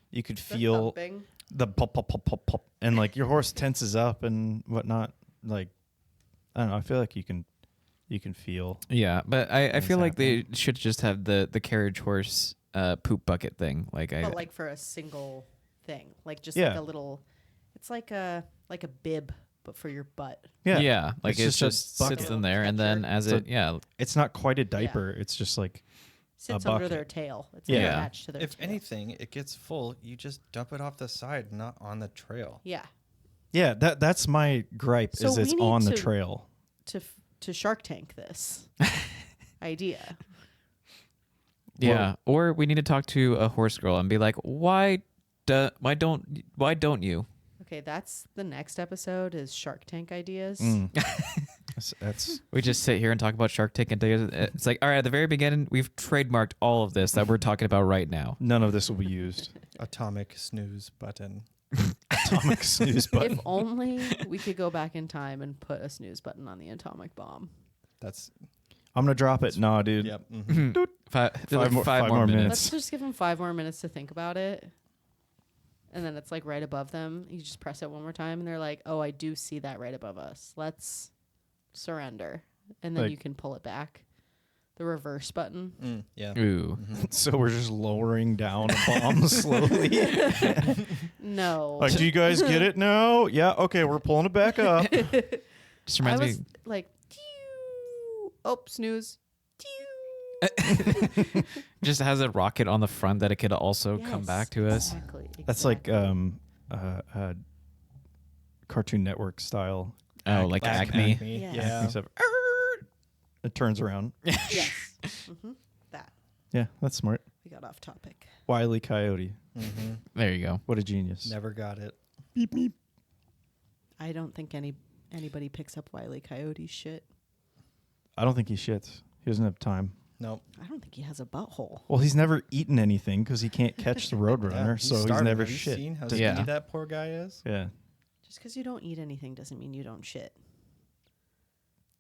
you could The feel thumping. the pop, pop, pop, pop, pop, and like your horse tenses up and whatnot. Like, I don't know. I feel like you can feel. yeah, but I Things feel like they should just have the carriage horse poop bucket thing. Like But like for a single thing, like just Yeah. like a little, it's like a bib, but for your butt. yeah, like It's it just a just bucket. sits in there, and then as So- it It's not quite a diaper. It's just like Sits A under bucket. their tail. It's Yeah. like attached to their If tail. anything, it gets full, you just dump it off the side, not on the trail. Yeah. yeah. That's my gripe So is it's we need on the to- trail. To Shark Tank this idea. yeah. Or we need to talk to a horse girl and be like, why don't you? Okay, that's the next episode is Shark Tank ideas. That's We just sit here and talk about Shark Tank and it's like, all right, at the very beginning, we've trademarked all of this that we're talking about right now. none of this will be used. Atomic snooze button. Atomic snooze button. If only we could go back in time and put a snooze button on the atomic bomb. That's I'm gonna drop it. Nah, dude. yep. Mhm. Five more more minutes. minutes. Let's just give them 5 more minutes to think about it. and then it's like right above them. You just press it one more time, and they're like, "Oh, I do see that right above us. Let's surrender," and then Like- you can pull it back. The reverse button. Yeah. Ooh. So we're just lowering down a bomb slowly. No, Like, do you guys get it now? Yeah. Okay, we're pulling it back up. Just I reminds was me. like, "Tew." Oh, snooze. Tew. Just has a rocket on the front that it could also come Yes, back to us. Exactly. That's like exactly. Cartoon Network style. Oh, like Acme. Yes. Yeah. Except, it turns around. Yes. That. Yeah, that's smart. We got off topic. Wile E. Coyote. Mm-hmm. There you go. What a genius. Never got it. Beep, beep. I don't think anybody picks up Wile E. Coyote's shit. I don't think he shits. He doesn't have time. Nope. I don't think he has a butthole. Well, he's never eaten anything because he can't catch the Roadrunner, so he's starving. never Have you shit. seen how Yeah. skinny that poor guy is? Yeah. Just because you don't eat anything doesn't mean you don't shit.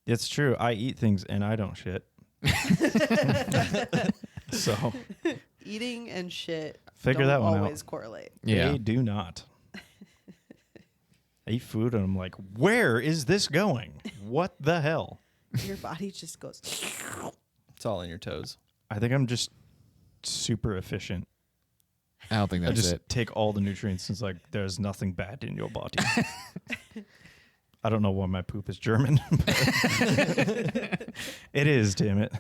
It's true. I eat things and I don't shit. So Eating and shit figure don't that one always out. correlate. Yeah. They do not. I eat food and I'm like, where is this going? What the hell? Your body just goes. It's all in your toes. I think I'm just super efficient. I don't think I that's just it. take all the nutrients. It's like there's nothing bad in your body. I don't know why my poop is German. But it is, damn it.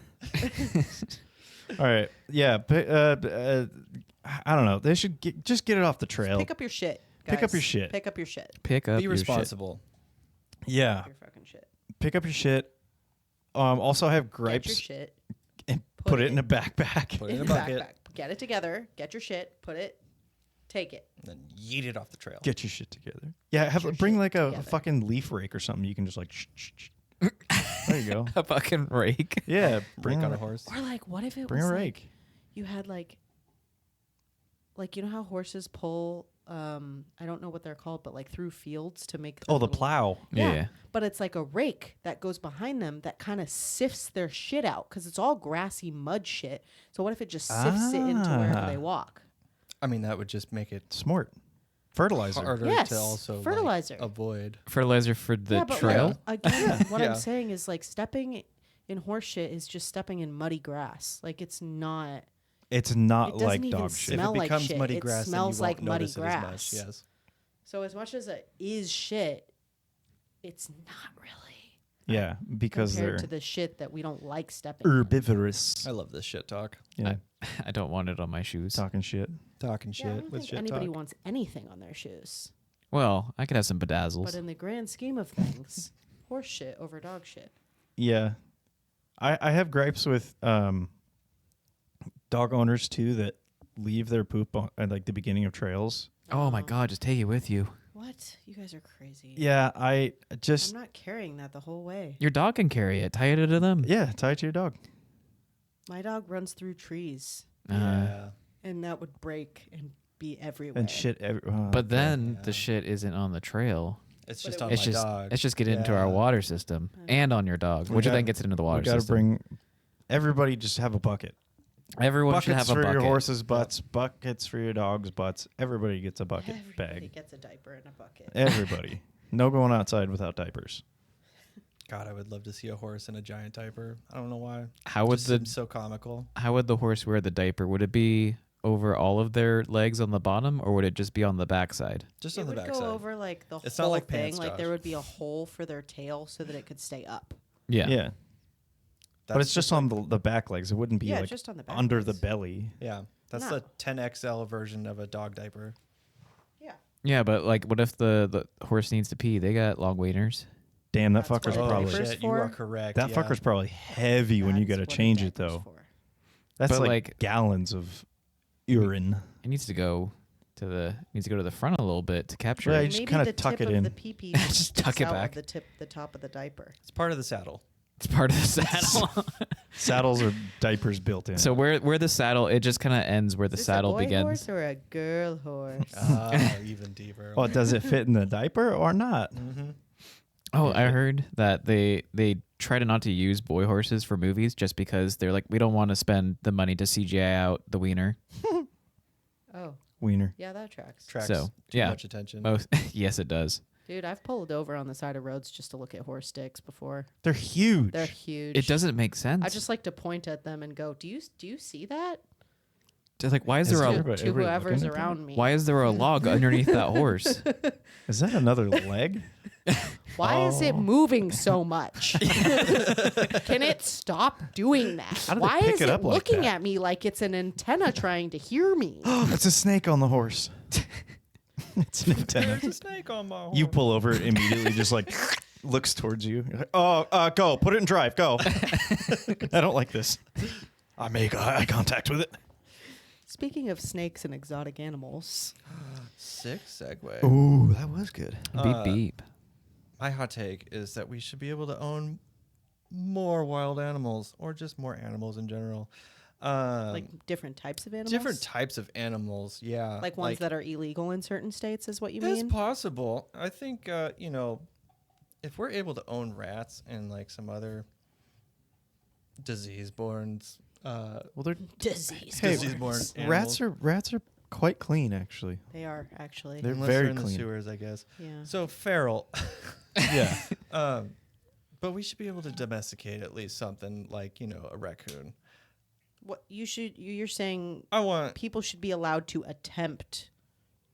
All right. Yeah. I don't know. They should just get it off the trail. Pick up your shit. Pick up guys. your shit. Pick up your shit. Pick up Be your shit. responsible. Yeah. Your fucking shit. Pick up your shit. Also have Get your gripes shit. and put it in a backpack. Put it in In a your bucket. backpack. Get it together. Get your shit. Put it. Take it. And then yeet it off the trail. Get your shit together. Yeah, your bring shit like a together. fucking leaf rake or something. You can just like, there you go. A fucking rake. Yeah, Break on a horse. Or like, what if it Bring was a like rake. you had like you know how horses pull I don't know what they're called, but like through fields to make Oh, the little- plow. Yeah. But it's like a rake that goes behind them that kind of sifts their shit out because it's all grassy mud shit. So what if it just sifts it into wherever Ah. they walk? I mean, that would just make it Smart. Fertilizer. harder Yes, to also like, fertilizer. avoid. Fertilizer for the yeah, but trail. like, again, what Yeah. I'm saying is like stepping in horse shit is just stepping in muddy grass. Like it's not. It's It not doesn't like even dog shit. If smell it like becomes shit. muddy It grass, smells then you like won't muddy notice it grass. as much. Yes. So as much as it is shit, it's not really Yeah, because compared they're to the shit that we don't like stepping in. herbivorous. I love this shit talk. Yeah, I don't want it on my shoes. talking shit. Talking Yeah, I shit don't with think shit anybody talk. wants anything on their shoes. Well, I could have some bedazzles. But in the grand scheme of things, horse shit over dog shit. Yeah, I have gripes with dog owners too that leave their poop at like the beginning of trails. Oh my God, just take it with you. What? You guys are crazy. Yeah, I just I'm not carrying that the whole way. Your dog can carry it. Tie it to them. tie it to your dog. My dog runs through trees, Yeah. and that would break and be everywhere. And shit. But then Yeah. the shit isn't on the trail. It's But just it on It's my just dog. it's just getting into our Yeah. water system and on your dog, We which gotta- then gets it into the water we got to system. bring everybody. Just have a bucket. Everyone Buckets should have a for bucket. your horses' butts. Buckets for your dogs' butts. Everybody gets a bucket Everybody bag. gets a diaper in a bucket. Everybody. No going outside without diapers. God, I would love to see a horse in a giant diaper. I don't know why. How would Just the seems so comical. how would the horse wear the diaper? Would it be over all of their legs on the bottom, or would it just be on the backside? Just It on the would backside. go over like the It's whole not like thing. pants, Like there Josh. would be a hole for their tail so that it could stay up. Yeah. But it's just on the back legs. It wouldn't be Yeah, like just on the back under the legs. belly. Yeah, that's No. the 10XL version of a dog diaper. Yeah. Yeah, but like, what if the horse needs to pee? They got long waiters. Damn, that That's fucker's what probably diapers shit, you are for? correct. that yeah. fucker's probably heavy when you got to That's what a change it diaper's though. for. That's But, like, like- gallons of urine. It needs to go to the front a little bit to capture Yeah, it. you just Maybe kinda the tuck tip it of in. The pee-pee Just tuck sticks it out of back. the top of the diaper. It's part of the saddle. It's part of the saddle. Saddles or diapers built in. So where the saddle, it just kind of ends where the Is this saddle a boy begins. horse or a girl horse? Even deeper. oh, does it fit in the diaper or not? Mm-hmm. Oh, I heard that they try to not to use boy horses for movies just because they're like, we don't want to spend the money to CGI out the wiener. Oh, Wiener. Yeah, that tracks. Tracks So, too yeah. much attention. Most yes, it does. Dude, I've pulled over on the side of roads just to look at horse sticks before. They're huge. They're huge. It doesn't make sense. I just like to point at them and go, "Do you see that?" Just like, why is Is there there- a Everybody- To everybody whoever's looking at them? around me. why is there a log underneath that horse? Is that another leg? Why is it Oh. moving so much? Can it stop doing that? How do they Why pick is it it up like looking that? at me like it's an antenna trying to hear me? It's a snake on the horse. It's an antenna. There's a snake on my horse. You pull over immediately, just like looks towards you. You're like, oh, go, put it in drive, go. I don't like this. I make eye contact with it. Speaking of snakes and exotic animals, Sick segue. Ooh, that was good. Beep beep. My hot take is that we should be able to own more wild animals, or just more animals in general. like different types of animals? Different types of animals, yeah. Like ones that are illegal in certain states is what you It's mean? possible. I think, if we're able to own rats and like some other disease-born, Well, they're Disease. hey, disease-born rats are quite clean actually. They are, actually. They're unless very they're in clean. the sewers, I guess. Yeah. So feral. Yeah. But we should be able to domesticate at least something like, a raccoon. What you're saying I want, people should be allowed to attempt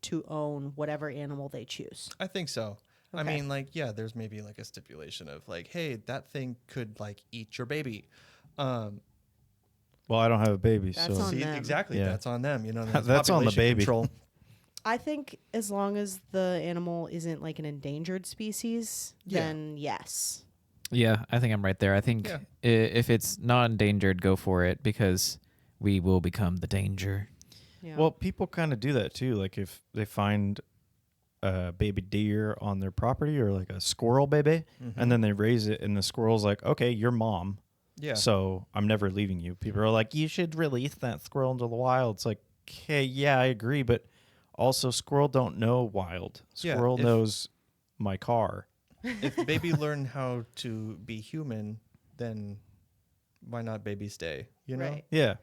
to own whatever animal they choose. I think so. I Okay. mean, like, yeah, there's maybe like a stipulation of like, hey, that thing could like eat your baby. Well, I don't have a baby, That's so on See, them. exactly. Yeah. That's on them. That's on the population baby. Control. I think as long as the animal isn't like an endangered species, Yeah. then yes. Yeah, I think I'm right there. I think Yeah. if it's not endangered, go for it because we will become the danger. Yeah. Well, people kind of do that too. Like if they find a baby deer on their property or like a squirrel baby, and then they raise it, and the squirrel's like, "Okay, you're mom, Yeah. so I'm never leaving you." People are like, "You should release that squirrel into the wild." It's like, okay, yeah, I agree, but also squirrel don't know wild. Yeah, Squirrel if- knows my car. If baby learn how to be human, then why not baby stay? You know? Right. Yeah,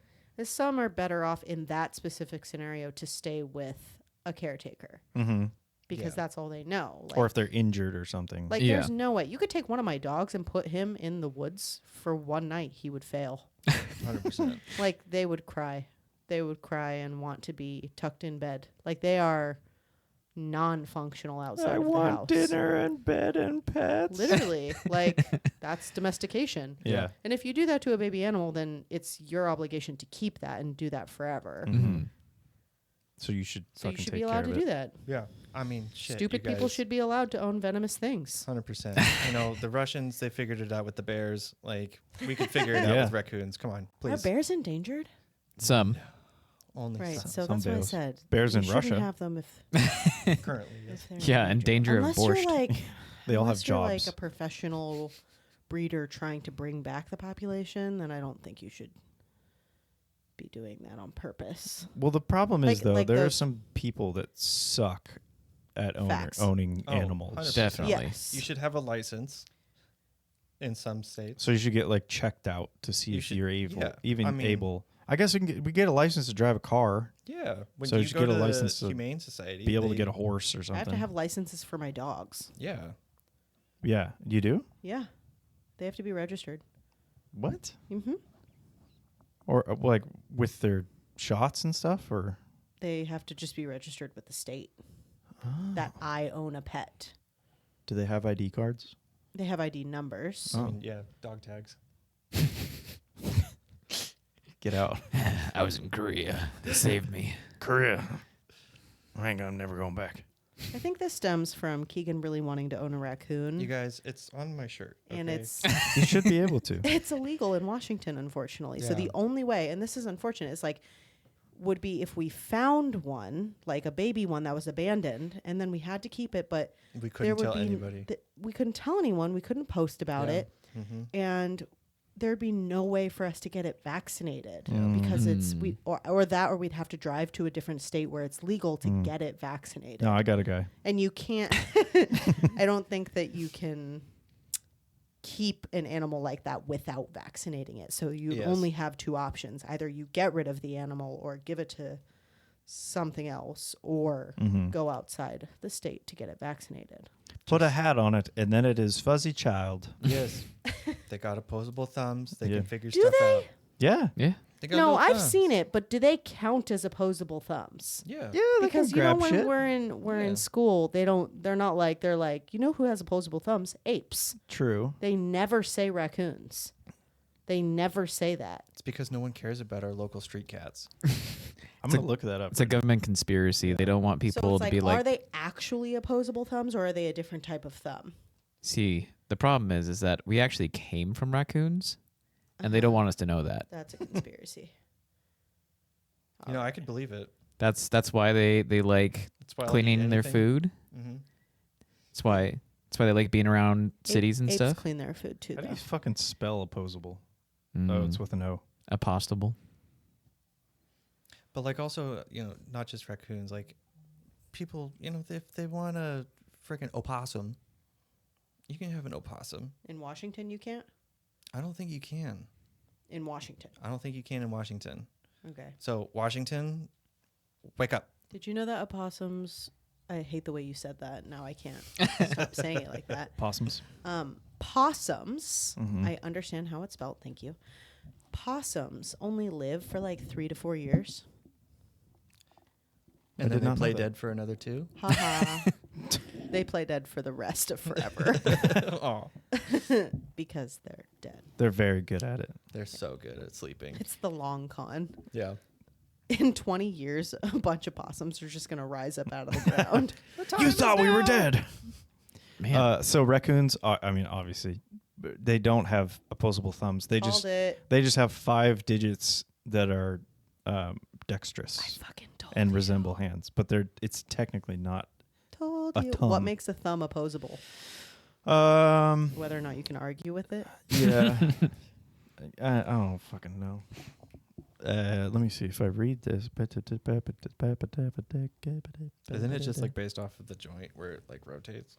Some are better off in that specific scenario to stay with a caretaker mm-hmm. because Yeah. that's all they know. Like, or if they're injured or something. like Yeah. there's no way you could take one of my dogs and put him in the woods for one night. He would fail. 100%. Like they would cry. They would cry and want to be tucked in bed. Like they are non-functional outside of the house. and bed and pets. Literally, like that's domestication. Yeah. And if you do that to a baby animal, then it's your obligation to keep that and do that forever. Mm-hmm. So you should So you fucking should take be care allowed of to it. do that. Yeah. I mean, shit. Stupid you people guys- should be allowed to own venomous things. 100%. The Russians, they figured it out with the bears. Like, we could figure it out Yeah. with raccoons. Come on, Are please. bears endangered? Some. Only Right. some. So Some that's what I bears. said. Bears You in shouldn't Russia. have them if, Currently, yes. if they're Yeah, in danger of Unless you're borscht. like They all have unless you're jobs. like a professional breeder trying to bring back the population, then I don't think you should be doing that on purpose. Well, the problem is Like- though, like there are those- some people that suck at Facts. owning Oh, animals. 100%. Definitely. Yes. You should have a license in some states. So you should get like checked out to see You if should- you're able, yeah, even I mean- able. I guess we get a license to drive a car, Yeah. When So you you should go get to a the license to Humane Society, be able to they- get a horse or I something. have to have licenses for my dogs. Yeah. Yeah, you do. Yeah. They have to be registered. What? Mm-hmm. Or like with their shots and stuff, or They have to just be registered with the state that I own a pet. do they have ID cards? They have ID numbers. Oh. I mean, yeah. Dog tags. Get out, I was in Korea. They saved me. Korea. I'm never going back. I think this stems from Keegan really wanting to own a raccoon. You guys, it's on my shirt. and okay? it's You should be able to. it's illegal in Washington, unfortunately. So Yeah. the only way, and this is unfortunate, is like would be if we found one, like a baby one that was abandoned, and then we had to keep it, but we there couldn't would tell be anybody. we couldn't tell anyone, we couldn't post about Yeah. it, Mm-hmm. and there'd be no way for us to get it vaccinated Mm. because it's we or we'd have to drive to a different state where it's legal to get it vaccinated. No, I got a guy. And you can't I don't think that you can keep an animal like that without vaccinating it. So you Yes. only have two options. Either you get rid of the animal or give it to something else or Mhm. go outside the state to get it vaccinated. Put a hat on it, and then it is fuzzy child. Yes. They got opposable thumbs. They Yeah. can figure Do stuff they? out. Yeah. Yeah. They got No, little I've thumbs. seen it, but do they count as opposable thumbs? Yeah. Yeah, they Because can you know grab when shit. we're Yeah. in school, they're not like they're like, you know who has opposable thumbs? Apes. True. They never say raccoons. They never say that. It's because no one cares about our local street cats. I'm going to look that up. It's a government conspiracy. They don't want So people it's to like, be are like, they actually opposable thumbs or are they a different type of thumb? see, the problem is that we actually came from raccoons, and they don't want us to know that. That's a conspiracy. You know, I could believe it. That's why they like That's why cleaning their food. Mm-hmm. That's why they like being around cities and Apes stuff. clean their food too, How do though. you fucking spell opposable? Mm, Oh, it's with an O. apostable. But like also, you know, not just raccoons. Like people, you know, if they want a freaking opossum, you can have an opossum. In Washington, you can't? I don't think you can. In Washington. I don't think you can in Washington. Okay. So Washington, wake up. Did you know that opossums... I hate the way you said that. Now I can't stop saying it like that. Possums. Possums, Mhm. I understand how it's spelled, thank you. Possums only live for like 3 to 4 years. And did then they not know play that. dead for another 2. Haha. They play dead for the rest of forever Oh, because they're dead. They're very good at it. they're so good at sleeping. It's the long con. Yeah. In 20 years, a bunch of possums are just going to rise up out of the ground. You thought we were dead. Man, So raccoons, I mean, obviously, they don't have opposable thumbs. They Called it. they just have 5 digits that are I dexterous fucking told and you. resemble hands, but it's technically not. Told a you. thumb. What makes a thumb opposable? Um. Whether or not you can argue with it. Yeah. I don't fucking know. Let me see if I read this. Isn't it just like based off of the joint where it like rotates?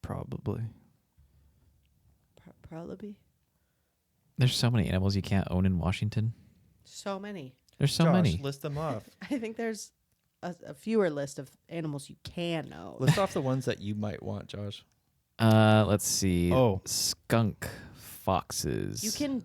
Probably? Probably. there's so many animals you can't own in Washington. So many. There's so Josh, many. list them off. I think there's a fewer list of animals you can own. List off the ones that you might want, Josh. Let's see. Oh. Skunk, foxes. You can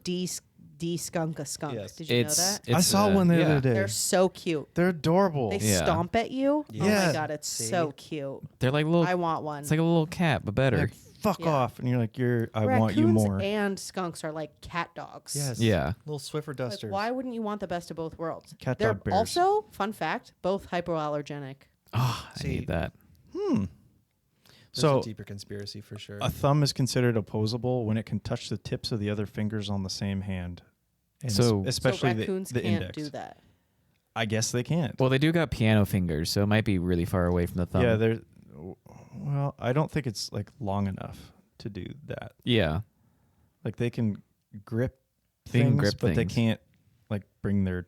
de-skunk a skunk. Yes. Did you know that? I saw one the yeah. other day. They're so cute. They're adorable. They Yeah. stomp at you. Oh Yeah. my god, it's See? so cute. They're like little. I want one. It's like a little cat, but better. Like, fuck Yeah. off, and you're like, I want you Raccoons more. and skunks are like cat dogs. Yes. Yeah. Little Swiffer Like, dusters. why wouldn't you want the best of both worlds? Cat They're dog bears. also, fun fact, both hypoallergenic. Oh, I See, need that. There's So a deeper conspiracy for sure. a thumb is considered opposable when it can touch the tips of the other fingers on the same hand. And So- especially so raccoons the can't index. do that. I guess they can't. Well, they do got piano fingers, so it might be really far away from the thumb. Yeah, they're. Well, I don't think it's like long enough to do that. Yeah. Like they can grip They can things, grip but they things. can't like bring their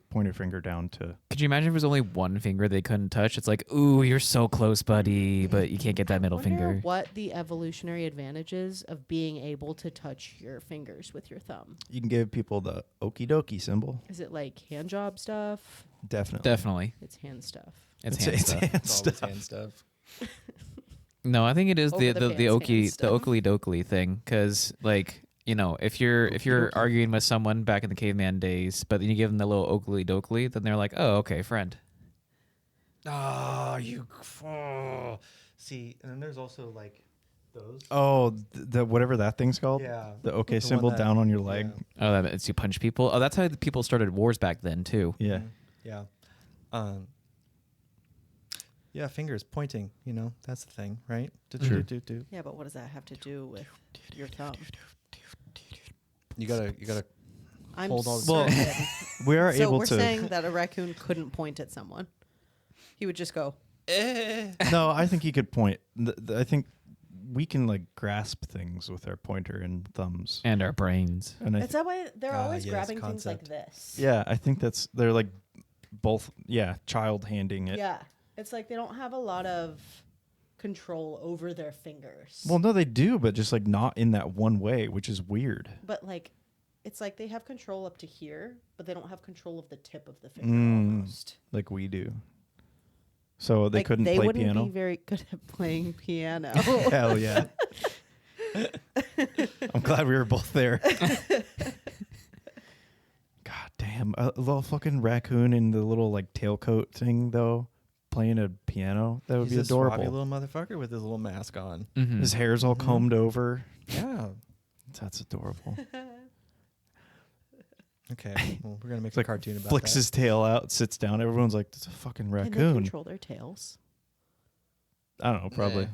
pointer finger down to. Could you imagine if it was only one finger they couldn't touch? It's like, ooh, you're so close, buddy, but you can't get that middle Wonder finger. what the evolutionary advantages of being able to touch your fingers with your thumb? You can give people the okie dokie symbol. Is it like hand job stuff? Definitely. Definitely. It's hand stuff. It's It's- hand it's stuff. hand It's always stuff. hand stuff. No, I think it is the Over the pants hand okie stuff. dokley thing, because like, you know, if you're arguing with someone back in the caveman days, but then you give them the little oakley dokley, then they're like, oh, okay, friend. Oh, you. Oh. See, and then there's also like those. Oh, the whatever that thing's called. Yeah. The okay The symbol one that- down on your leg. Oh, that means you punch people. Oh, that's how the people started wars back then too. Yeah. Mhm. Yeah. Yeah, fingers pointing, you know, that's the thing, right? Sure. Do. Yeah, but what does that have to do with your thumb? You gotta I'm Hold on. Well, certain. we are So able we're to. saying that a raccoon couldn't point at someone. He would just go. No, I think you could point. I think we can like grasp things with our pointer and thumbs. And our brains. And Is that why they're Ah, always yes, grabbing things like concept. this? yeah, I think they're like both. Yeah, child handing it. Yeah. It's like they don't have a lot of control over their fingers. Well, no, they do, but just like not in that one way, which is weird. But like It's like they have control up to here, but they don't have control of the tip of the finger almost. Like we do. So they Like, couldn't they play wouldn't piano? be very good at playing piano. Hell yeah. I'm glad we were both there. God damn. A little fucking raccoon in the little like tailcoat thing, though, playing a piano. That would He's be a swabby adorable. little motherfucker with his little mask on. Mhm. His hair's all Mhm. combed over. Yeah. That's adorable. Okay. Well, we're gonna make It's a like cartoon about flicks that. his tail out, sits down. Everyone's like, "It's a fucking Can they raccoon." control their tails? I don't know, probably. Eh.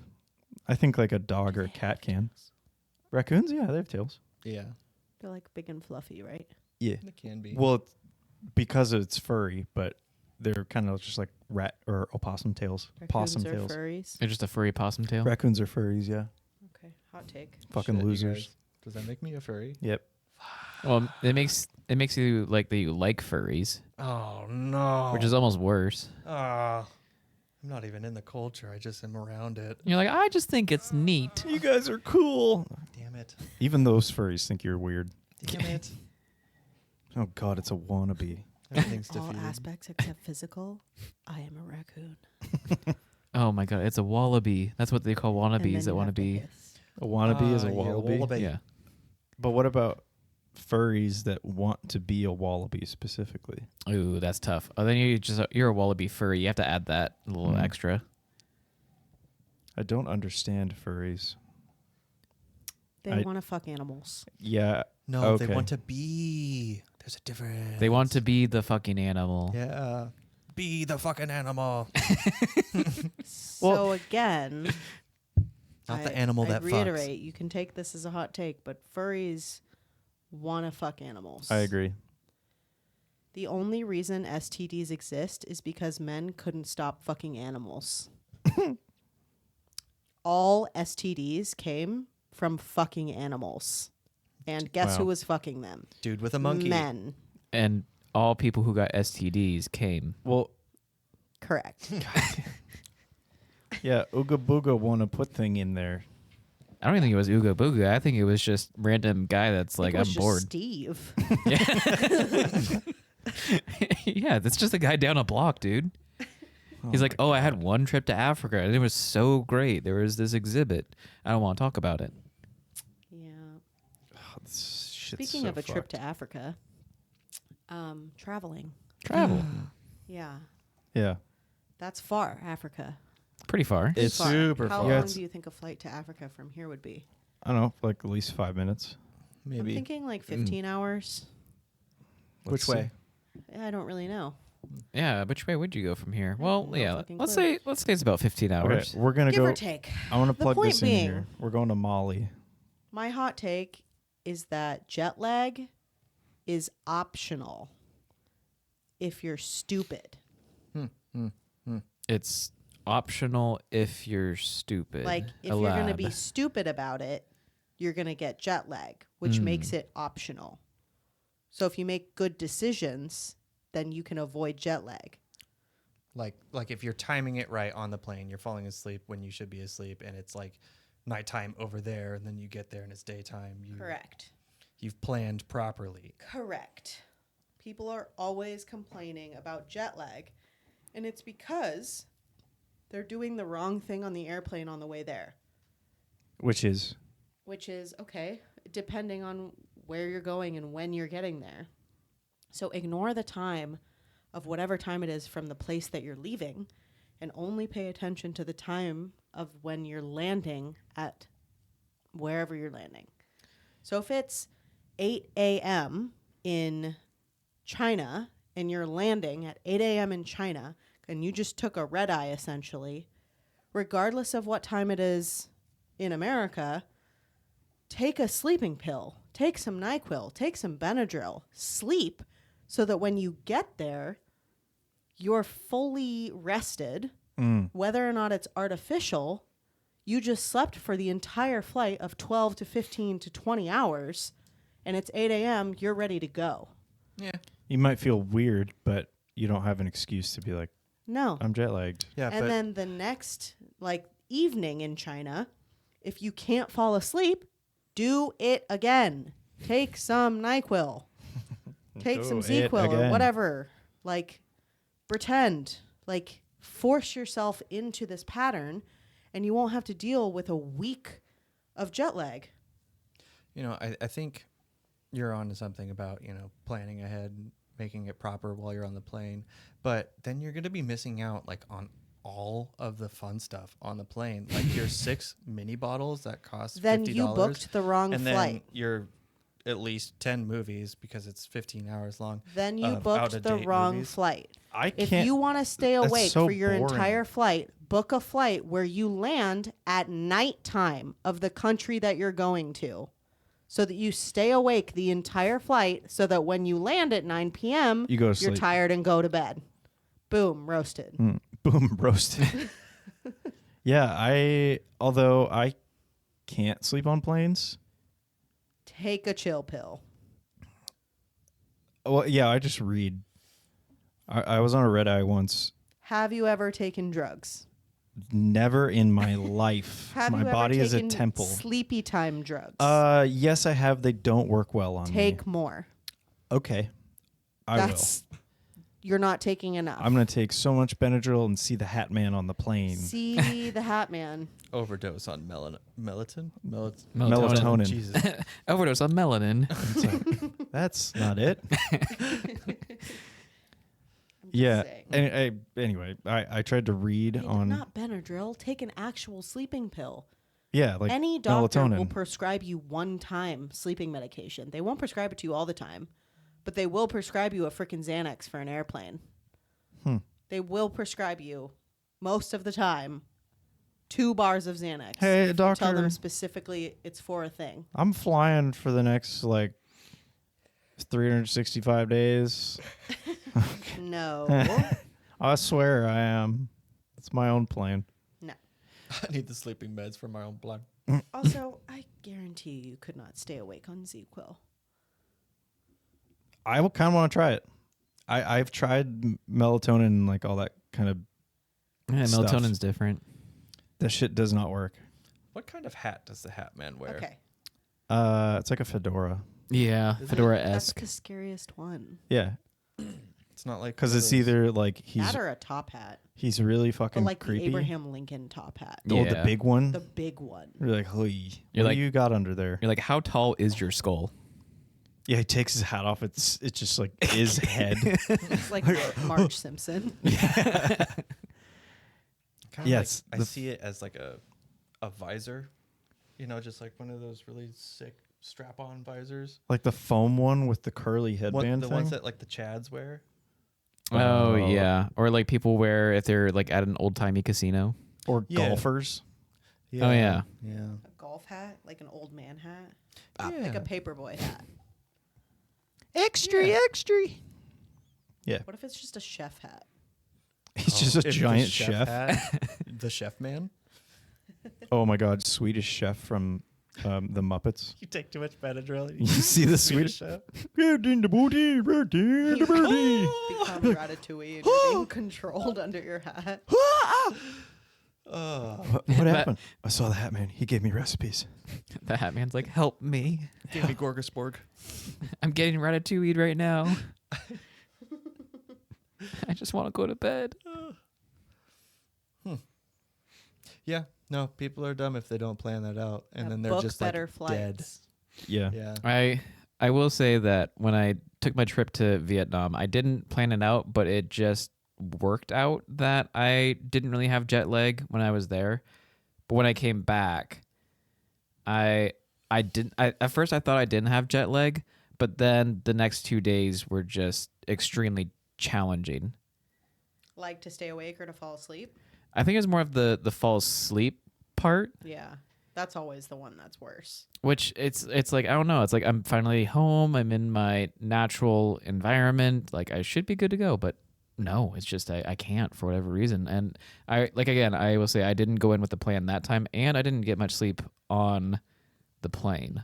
I think like a dog or a They have cat can. tails. Raccoons, yeah, they have tails. Yeah. They're like big and fluffy, right? Yeah. It can be. Well, because it's furry, but they're kind of just like rat or opossum tails. Possum Raccoons are tails. furries. They're just a furry possum tail. Raccoons are furries, yeah. Okay, hot take. Fucking Shit, you losers. guys. Does that make me a furry? Yep. Well, it makes you like that you like furries, Oh no. which is almost worse. I'm not even in the culture. I just am around it. You're like, I just think it's neat. You guys are cool. Damn it. Even those furries think you're weird. Damn it. Oh God, it's a wannabe. Everything's All defeated. aspects except physical. I am a raccoon. Oh my god, it's a wallaby. That's what they call And then wannabes that you want have to to be. hiss. A wannabe is a Yeah, wallaby. wallaby. Yeah. But what about furries that want to be a wallaby specifically? Ooh, that's tough. Oh, then you're a wallaby furry. You have to add that little Mm. extra. I don't understand furries. They I- want to fuck animals. Yeah. No, Okay. they want to be. There's a difference. They want to be the fucking animal. Yeah. Be the fucking animal. So again, Not the animal I that fucks. reiterate, you can take this as a hot take, but furries want to fuck animals. I agree. The only reason STDs exist is because men couldn't stop fucking animals. All STDs came from fucking animals. And guess Wow. who was fucking them? Dude with a monkey. Men. And all people who got STDs came. Well, Correct. yeah, Ooga Booga want to put thing in there. I don't even think it was Ooga Booga. I think it was just random guy that's like, I I'm think it was bored. just Steve. Yeah, that's just a guy down a block, dude. He's like, I had one trip to Africa and it was so great. There was this exhibit. I don't want to talk about it. Yeah. Speaking Speaking of a trip to Africa, traveling. Travel. Yeah. Yeah. That's far, Africa. Pretty far. It's Far. super How far. Yeah, long it's- do you think a flight to Africa from here would be? I don't know, like at least 5 minutes. I'm Maybe. thinking like 15 hours. Which Let's way? I don't really know. Yeah, which way would you go from here? I Well, have no yeah, fucking let's clue. say it's about 15 see. hours. Okay, we're gonna Give go. or take. I want to The plug point this in being- here. We're going to Mali. My hot take is that jet lag is optional if you're stupid. It's optional if you're stupid. Like, if A you're going to lab. be stupid about it, you're going to get jet lag, which makes it optional. So if you make good decisions, then you can avoid jet lag. Like if you're timing it right on the plane, you're falling asleep when you should be asleep, and it's like nighttime over there, and then you get there and it's daytime. Correct. You've planned properly. Correct. People are always complaining about jet lag, and it's because they're doing the wrong thing on the airplane on the way there, Which is which is okay, depending on where you're going and when you're getting there. So ignore the time of whatever time it is from the place that you're leaving and only pay attention to the time of when you're landing at wherever you're landing. So if it's 8 a.m. in China and you're landing at 8 a.m. in China and you just took a red eye essentially, regardless of what time it is in America, take a sleeping pill, take some NyQuil, take some Benadryl, sleep so that when you get there, you're fully rested. Whether or not it's artificial, you just slept for the entire flight of 12 to 15 to 20 hours, and it's 8 a.m., you're ready to go. Yeah. you might feel weird, but you don't have an excuse to be like, No. I'm jet lagged. Yeah, And but then the next evening in China, if you can't fall asleep, do it again. take some NyQuil. Take some Oh, it ZQuil or again. whatever. Like, pretend. Like, force yourself into this pattern, and you won't have to deal with a week of jet lag. You know, I think you're on to something about, planning ahead, making it proper while you're on the plane. But then you're going to be missing out, like, on all of the fun stuff on the plane. Like your 6 mini bottles that cost $50. Then you booked the wrong and flight. then you're at least 10 movies because it's 15 hours long. Then you of booked the out-of-date wrong movies. flight. I If can't. you want to stay that's awake so for your boring. entire flight, book a flight where you land at nighttime of the country that you're going to, so that you stay awake the entire flight, so that when you land at 9 p.m., You go to you're sleep. tired and go to bed. Boom, roasted. Boom, roasted. Yeah, although I can't sleep on planes. Take a chill pill. Well, yeah, I just read. I was on a red eye once. Have you ever taken drugs? Never in my life. Have My you ever body is a taken temple. sleepy time drugs? Yes, I have. They don't work well on Take me. more. Okay, I That's you're not taking enough. will. I'm gonna take so much Benadryl and see the Hat Man on the plane. See the Hat Man. Overdose on melatonin? Melatonin. Jesus. Overdose on melanin. It's like, that's not it. Yeah. saying. Anyway, I tried to read on. Not Benadryl. Take an actual sleeping pill. Yeah, like Any doctor melatonin. will prescribe you one-time sleeping medication. They won't prescribe it to you all the time, but they will prescribe you a freaking Xanax for an airplane. They will prescribe you most of the time 2 bars of Xanax. Hey, if you doctor. tell them specifically it's for a thing. I'm flying for the next 365 days. No. I swear I am. It's my own plane. No. I need the sleeping meds for my own blood. Also, I guarantee you could not stay awake on ZQuil. I kind of want to try it. I've tried melatonin and like all that kind of. Yeah, Stuff. melatonin's different. That shit does not work. What kind of hat does the Hat Man wear? Okay. It's like a fedora. Yeah, Is it? fedora-esque. That's the scariest one. Yeah, It's not like because one of it's those- either like That or a top hat. he's really But fucking like creepy. the Abraham Lincoln top hat. Oh, the Yeah. big one. The big one. You're like, "Hey, You're what like- do you got under there?" You're like, how tall is your skull? Yeah, he takes his hat off. It's just like his head. It's like Marge Simpson. Kinda Yes, I the- see it as like a visor. Just like one of those really sick strap-on visors. Like the foam one with the curly headband The thing. ones that like the Chads wear. Oh, Oh. yeah. Or like people wear if they're like at an old-timey casino. or Yeah. golfers. Oh, yeah. Yeah. A golf hat, like an old man hat, Yeah. like a paperboy hat. Extra, extra. Yeah, What if it's just a chef hat? he's just a If the giant chef. hat, the chef man. Oh my god, Swedish chef from the Muppets. You take too much Benadryl. You see the Swedish chef. in the booty, right in the booty. Become Ratatouille and you're being controlled under your hat. What happened? I saw the Hat Man. He gave me recipes. The Hat Man's like, help me. Give me Gorgasporg. I'm getting ratatouille right now. I just want to go to bed. Yeah. No, people are dumb if they don't plan that out, and Yeah, then they're book just better like dead. flights. Yeah. Yeah. I will say that when I took my trip to Vietnam, I didn't plan it out, but it just worked out that I didn't really have jet lag when I was there. But when I came back, at first I thought I didn't have jet lag, but then the next 2 days were just extremely challenging. Like to stay awake or to fall asleep? I think it's more of the fall asleep part, Yeah. That's always the one that's worse. which it's like, I don't know. It's like I'm finally home. I'm in my natural environment. Like I should be good to go, but no, it's just I can't for whatever reason. And I will say I didn't go in with the plan that time, and I didn't get much sleep on the plane.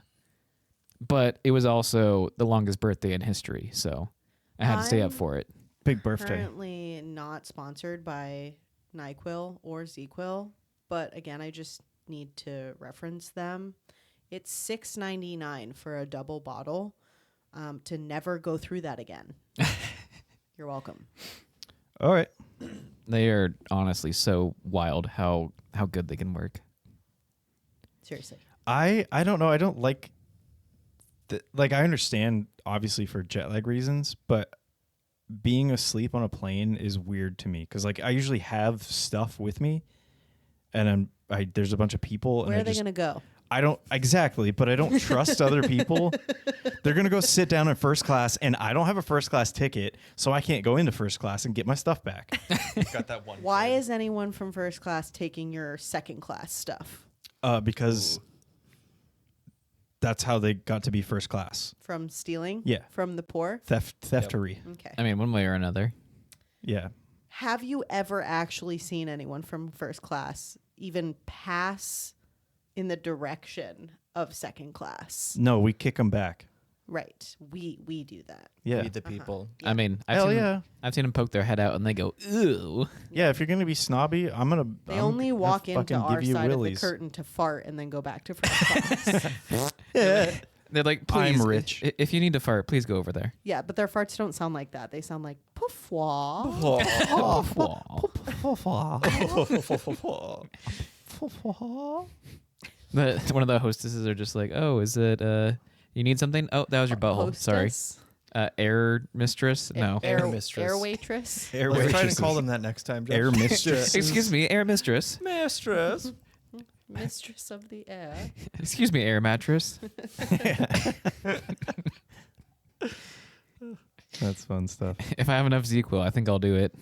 But it was also the longest birthday in history, so I had to stay up I'm for it. Big birthday. Currently not sponsored by NyQuil or ZQuil, but again, I just need to reference them. It's $6.99 for a double bottle. To never go through that again. You're welcome. All right. They are honestly so wild how good they can work. Seriously. I don't know. I don't like like I understand obviously for jet lag reasons, but being asleep on a plane is weird to me cuz like I usually have stuff with me and there's a bunch of people Where and are they going to go? I don't exactly, but I don't trust other people. They're going to go sit down in first class and I don't have a first class ticket, so I can't go into first class and get my stuff back. Got that one. Why is anyone from first class taking your second class stuff? Because that's how they got to be first class. From stealing? Yeah. From the poor? Theftery. Okay. I mean, one way or another. Yeah. Have you ever actually seen anyone from first class even pass in the direction of second class? No, we kick them back. Right. We do that. Yeah. We the people. Yeah. I mean, Hell I've seen them poke their head out and they go, ooh. Yeah, if you're going to be snobby, I'm They only walk into our give you side willies. of the curtain to fart and then go back to first class. They're like, please, I'm rich. If you need to fart, please go over there. Yeah, but their farts don't sound like that. They sound like poof wah. One of the hostesses are just like, oh, is it, you need something? Oh, that was your butthole. Sorry. Hostess? Air mistress? No. Air mistress. Air waitress. Air Let's try waitresses. to call them that next time. Josh. Air mistress. Excuse me, air mistress. Mistress. Mistress of the air. Excuse me, air mattress. That's fun stuff. If I have enough ZQL, I think I'll do it.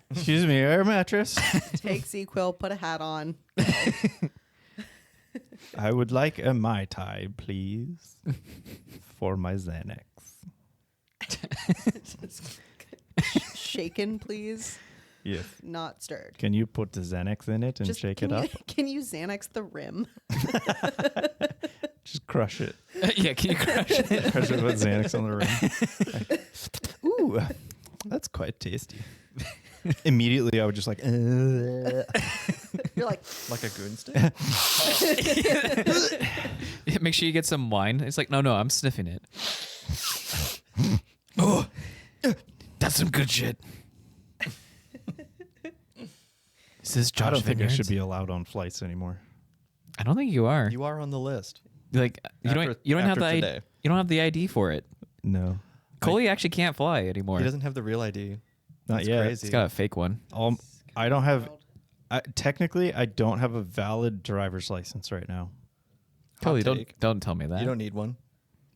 Excuse me, air mattress. Take ZQL, put a hat on. I would like a Mai Tai, please, for my Xanax. Shaken, please. Yes. Not stirred. Can you put the Xanax in it and Just shake can it you, up? Can you Xanax the rim? Just crush it. Yeah, can you crush it? Crush it with Xanax on the rim. Ooh, that's quite tasty. Immediately, I would just like. You're like, Like a goon stick. Make sure you get some wine. It's like, no, I'm sniffing it. Oh, that's some good shit. Is this Josh I don't think I Vineyards? should be allowed on flights anymore. I don't think you are. You are on the list. Like you don't have the today. you don't have the ID for it. No, Coley actually can't fly anymore. He doesn't have the real ID. not That's yet. crazy. He's got a fake one. I don't have. Technically, I don't have a valid driver's license right now. Coley, take. don't tell me that. You don't need one.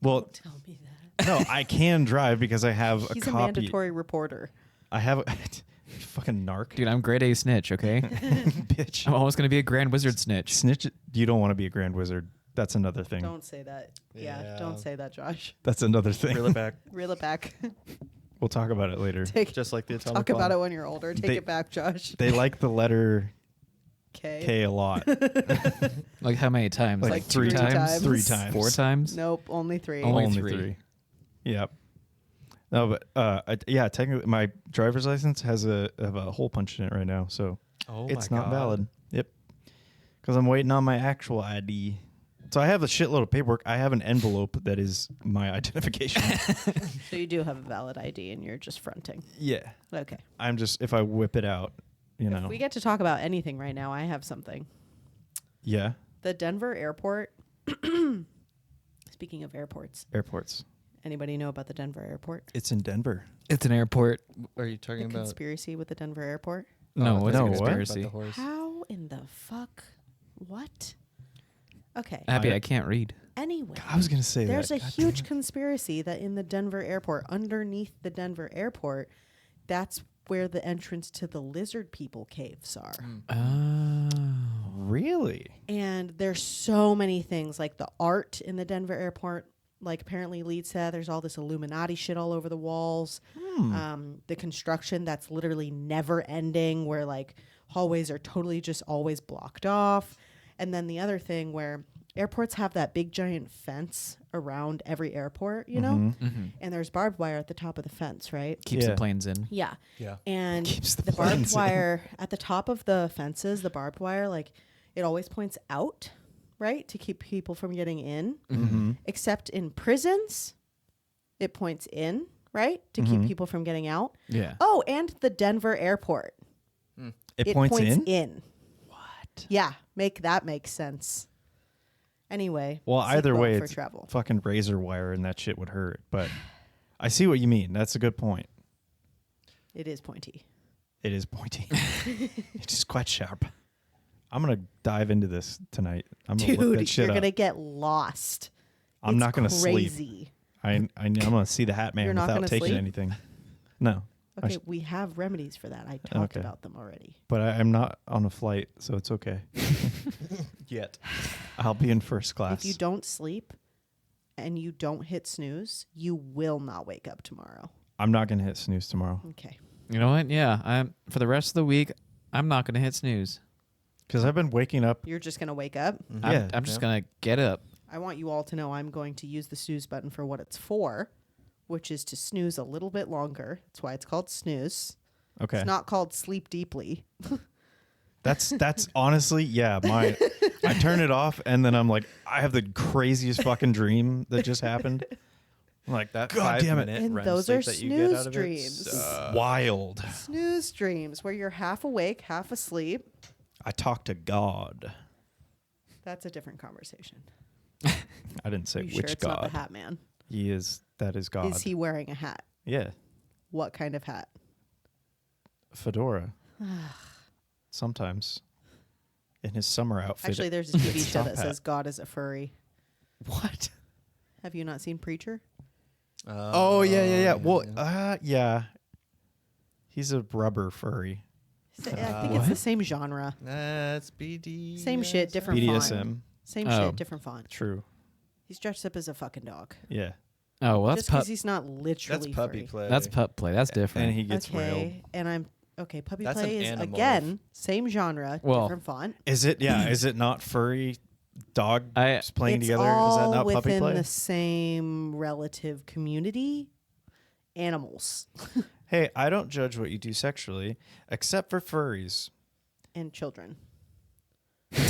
Well, tell me that. no, I can drive because I have He's a a copy. mandatory reporter. I have a fucking narc, Dude, I'm grade A snitch, okay? bitch. I'm almost gonna be a grand wizard snitch. Snitch. You don't want to be a grand wizard. That's another thing. Don't say that. Yeah, Yeah. don't say that, Josh. That's another thing. Reel it back. Reel it back. We'll talk about it later. Just like the atomic Talk bomb. about it when you're older. Take They- it back, Josh. They like the letter K. K a lot. Like how many times? Like Like three two times. 3 times. 4 times? Nope, only 3. Only three. Yep. No, but yeah, technically, my driver's license has a hole punch in it right now, so Oh it's my not God. valid. Yep. Because I'm waiting on my actual ID. So I have a shitload of paperwork. I have an envelope that is my identification. So you do have a valid ID and you're just fronting. Yeah. Okay. I'm just, if I whip it out, you know. If we get to talk about anything right now, I have something. Yeah. The Denver airport. Speaking of airports, Airports. anybody know about the Denver airport? It's in Denver. It's an airport. Are you talking The about? conspiracy with the Denver airport? No, I it's thought a you were talking about conspiracy. the horse. How in the fuck? What? Okay. Abby, I can't read. Anyway, I was going to say there's that. a huge conspiracy that in the Denver airport, underneath the Denver airport, that's where the entrance to the lizard people caves are. Oh. Really? And there's so many things, like the art in the Denver airport, like apparently leads to that. There's all this Illuminati shit all over the walls. The construction that's literally never ending, where like hallways are totally just always blocked off. And then the other thing where airports have that big giant fence around every airport, you know? And there's barbed wire at the top of the fence, right? Keeps Yeah. the planes in. Yeah. Yeah. And Keeps the the barbed planes in. wire at the top of the fences, the barbed wire, like it always points out, right? To keep people from getting in. Mm-hmm. Except in prisons, it points in, right? To keep people from getting out. Yeah. Oh, and the Denver airport. It points in? What? Yeah, make sense. Anyway. Well, either seatbelt way, for it's travel. fucking razor wire and that shit would hurt. But I see what you mean. That's a good point. It is pointy. It is pointy. It is quite sharp. I'm going to dive into this tonight. I'm going to look that Dude, shit you're up. going to get lost. I'm It's not going to sleep. crazy. I'm going to see the Hat Man You're not without gonna taking sleep? anything. No. Okay, we have remedies for that. I talked Okay. about them already. But I'm not on a flight, so it's okay. Yet. I'll be in first class. If you don't sleep and you don't hit snooze, you will not wake up tomorrow. I'm not going to hit snooze tomorrow. Okay. You know what? Yeah. I'm for the rest of the week. I'm not gonna hit snooze. Because I've been waking up. You're just going to wake up. I'm just gonna get up. I want you all to know I'm going to use the snooze button for what it's for, which is to snooze a little bit longer. That's why it's called snooze. Okay. It's not called sleep deeply. That's honestly, yeah. I turn it off and then I'm like, I have the craziest fucking dream that just happened. I'm like, That God damn it. 5-minute And REM those sleep are that you get snooze out of dreams. It, Wild. Snooze dreams, where you're half awake, half asleep. I talk to God. That's a different conversation. I didn't say Are you which sure it's God. not the Hat Man? He is. That is God. Is he wearing a hat? Yeah. What kind of hat? Fedora. Sometimes. In his summer outfit. Actually, there's a TV show Top that hat. says God is a furry. What? Have you not seen Preacher? Oh, yeah. Well, yeah. He's a rubber furry. I think it's the same genre. That's BD. Same shit, different font. BDSM. Same Oh. shit, different font. True. He's dressed up as a fucking dog. Yeah. Oh, well, Just that's because he's not literally That's puppy furry. play. That's pup play. That's different. And he gets railed. Okay, and I'm okay. Puppy That's play an is animorph. again same genre, Well, different font. Is it? Yeah. Is it not furry dog playing It's together? all Is that not puppy within play? the same relative community. Animals Hey, I don't judge what you do sexually, except for furries. and children.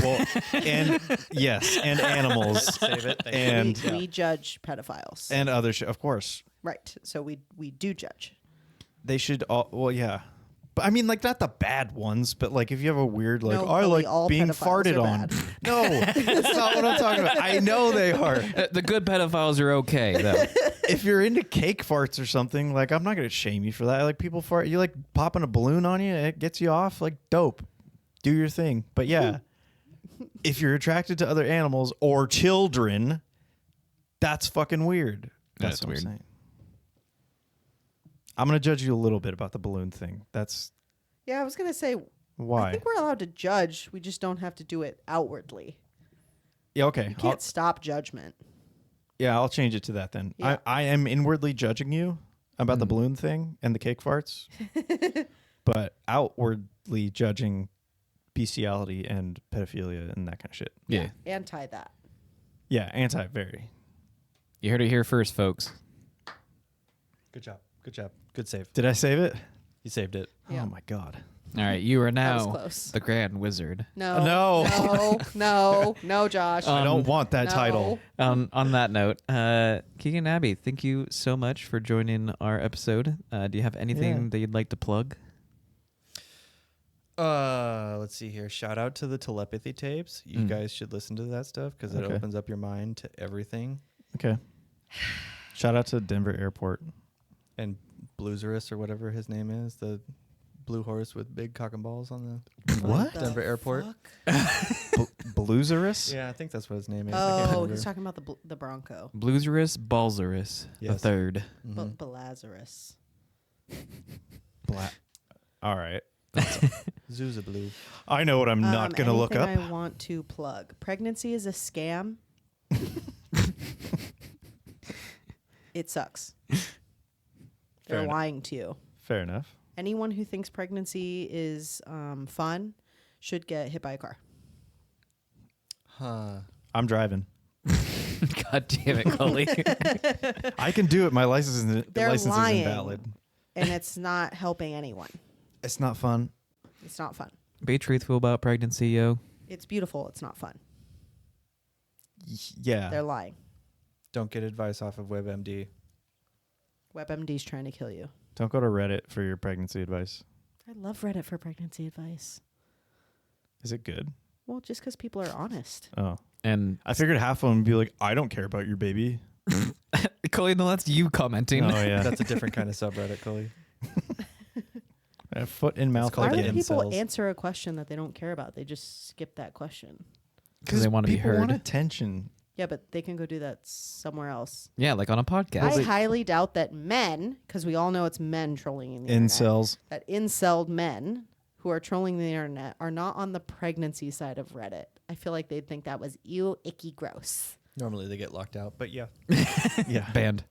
Well, and yes, and animals. Save it. And we judge pedophiles, and other shit, of course. right? So we do judge. They should all. Well, yeah. But I mean, like, not the bad ones, but like if you have a weird, like, No, I Chloe, like all being pedophiles farted are on. bad. No, that's not what I'm talking about. I know they are. The good pedophiles are okay though. If you're into cake farts or something, like, I'm not gonna shame you for that. Like, people fart, you like popping a balloon on you, it gets you off. Like, dope. Do your thing. But yeah, if you're attracted to other animals or children, that's fucking weird. That's what weird. I'm saying. I'm gonna judge you a little bit about the balloon thing. That's Yeah, I was gonna say. I why. think we're allowed to judge. We just don't have to do it outwardly. Yeah. Okay. You can't stop judgment. I'll change it to that then. Yeah. I am inwardly judging you about the balloon thing and the cake farts, but outwardly judging bestiality and pedophilia and that kind of shit. Yeah. Anti that. Yeah, very. You heard it here first, folks. Good job. Good job. Good save. Did I save it? You saved it. Yeah. Oh my god. All right, you are That was now close. the Grand Wizard. No. No. No, Josh. I don't want that No. title. On that note, Keegan and Abby, thank you so much for joining our episode. Do you have anything Yeah. that you'd like to plug? Let's see here. Shout out to the telepathy tapes. You guys should listen to that stuff because it Okay. opens up your mind to everything. Okay. Shout out to Denver Airport. And Blueserus or whatever his name is, the blue horse with big cock and balls on the What? Denver Airport. Blueserus? Yeah, I think that's what his name is. I can't Oh, remember. he's talking about the Bronco. Blueserus Balzerus the Yes. third. Mhm. Belazarus. All right. Zuza Blue. I know what I'm not going to look up. I want to plug. Pregnancy is a scam. It sucks. Fair They're enough. lying to you. Fair enough. Anyone who thinks pregnancy is fun should get hit by a car. Huh. I'm driving. God damn it, Cully. I can do it. My They're license lying. is invalid. And it's not helping anyone. It's not fun. It's not fun. Be truthful about pregnancy, yo. It's beautiful. It's not fun. Yeah. They're lying. Don't get advice off of WebMD. WebMD's trying to kill you. Don't go to Reddit for your pregnancy advice. I love Reddit for pregnancy advice. Is it good? Well, just because people are honest. Oh. And I figured half of them would be like, I don't care about your baby. Chloe, no, that's you commenting. Oh, yeah. That's a different kind of subreddit, Chloe. A foot in mouth called Why the again. would people incels. answer a question that they don't care about? They just skip that question. Because they want to be people want heard. attention. Yeah, but they can go do that somewhere else. Yeah, like on a podcast. I highly doubt that men, because we all know it's men trolling in the Incels. internet, that incelled men who are trolling the internet are not on the pregnancy side of Reddit. I feel like they'd think that was ew, icky, gross. Normally they get locked out, but yeah. Yeah. Banned.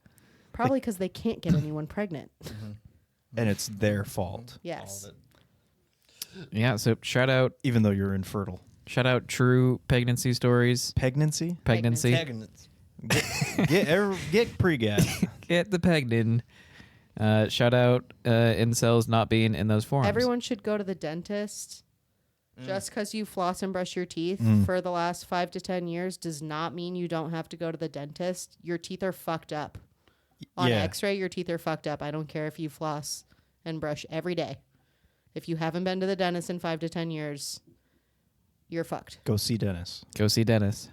Probably because they can't get anyone pregnant. And it's their fault, Yes. All of it. Yeah, so shout out even though you're infertile. true pregnancy stories. Pregnancy? Pregnancy. Antagonists. Get pre-gad. Get the pregnant. Shout out incels not being in those forums. Everyone should go to the dentist. Just because you floss and brush your teeth for the last 5 to 10 years does not mean you don't have to go to the dentist. Your teeth are fucked up. On Yeah. x-ray, your teeth are fucked up. I don't care if you floss and brush every day. If you haven't been to the dentist in 5 to 10 years, you're fucked. Go see Dennis. Go see Dennis.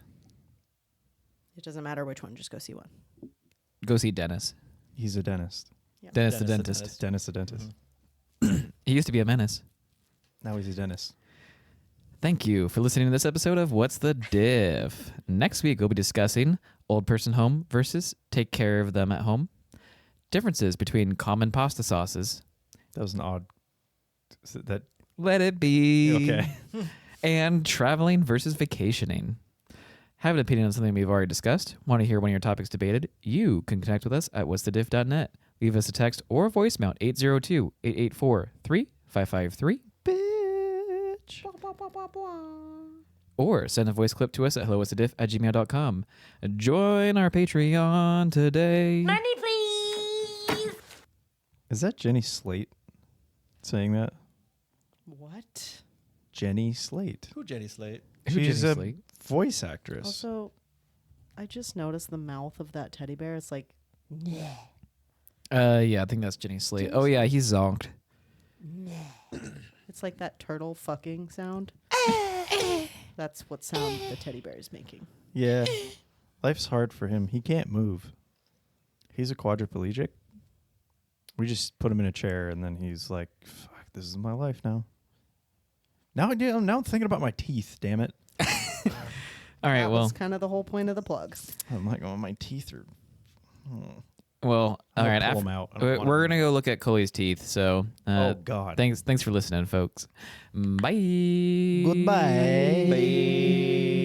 It doesn't matter which one. Just go see one. Go see Dennis. He's a dentist. Dennis the Dennis the dentist. Dennis the dentist. He used to be a menace. Now he's a dentist. Thank you for listening to this episode of What's the Diff? Next week, we'll be discussing old person home versus take care of them at home, differences between common pasta sauces, That was an odd. That let it be, okay? and traveling versus vacationing. Have an opinion on something we've already discussed? Want to hear one of your topics debated? You can connect with us at what'sthediff.net. Leave us a text or a voicemail 802-884-3553. Bitch. Or send a voice clip to us at hellowhat'sthediff@gmail.com. Join our Patreon today. Money, please. Is that Jenny Slate saying that? What? Jenny Slate. Who Jenny Slate? Who She's Jenny a Slate? voice actress. Also, I just noticed the mouth of that teddy bear. It's like, yeah. Yeah, I think that's Jenny Slate. Oh yeah, he's zonked. It's like that turtle fucking sound. That's what sound the teddy bear is making. Yeah. Life's hard for him. He can't move. He's a quadriplegic. We just put him in a chair and then he's like, fuck, this is my life now. Now I'm thinking about my teeth, damn it. All right, That well, was kind of the whole point of the plugs. I'm like, oh, my teeth are... all I'll right. pull 'em out. I don't want We're 'em. gonna go look at Chloe's teeth. So, Oh, God. Thanks for listening, folks. Bye. Goodbye. Bye.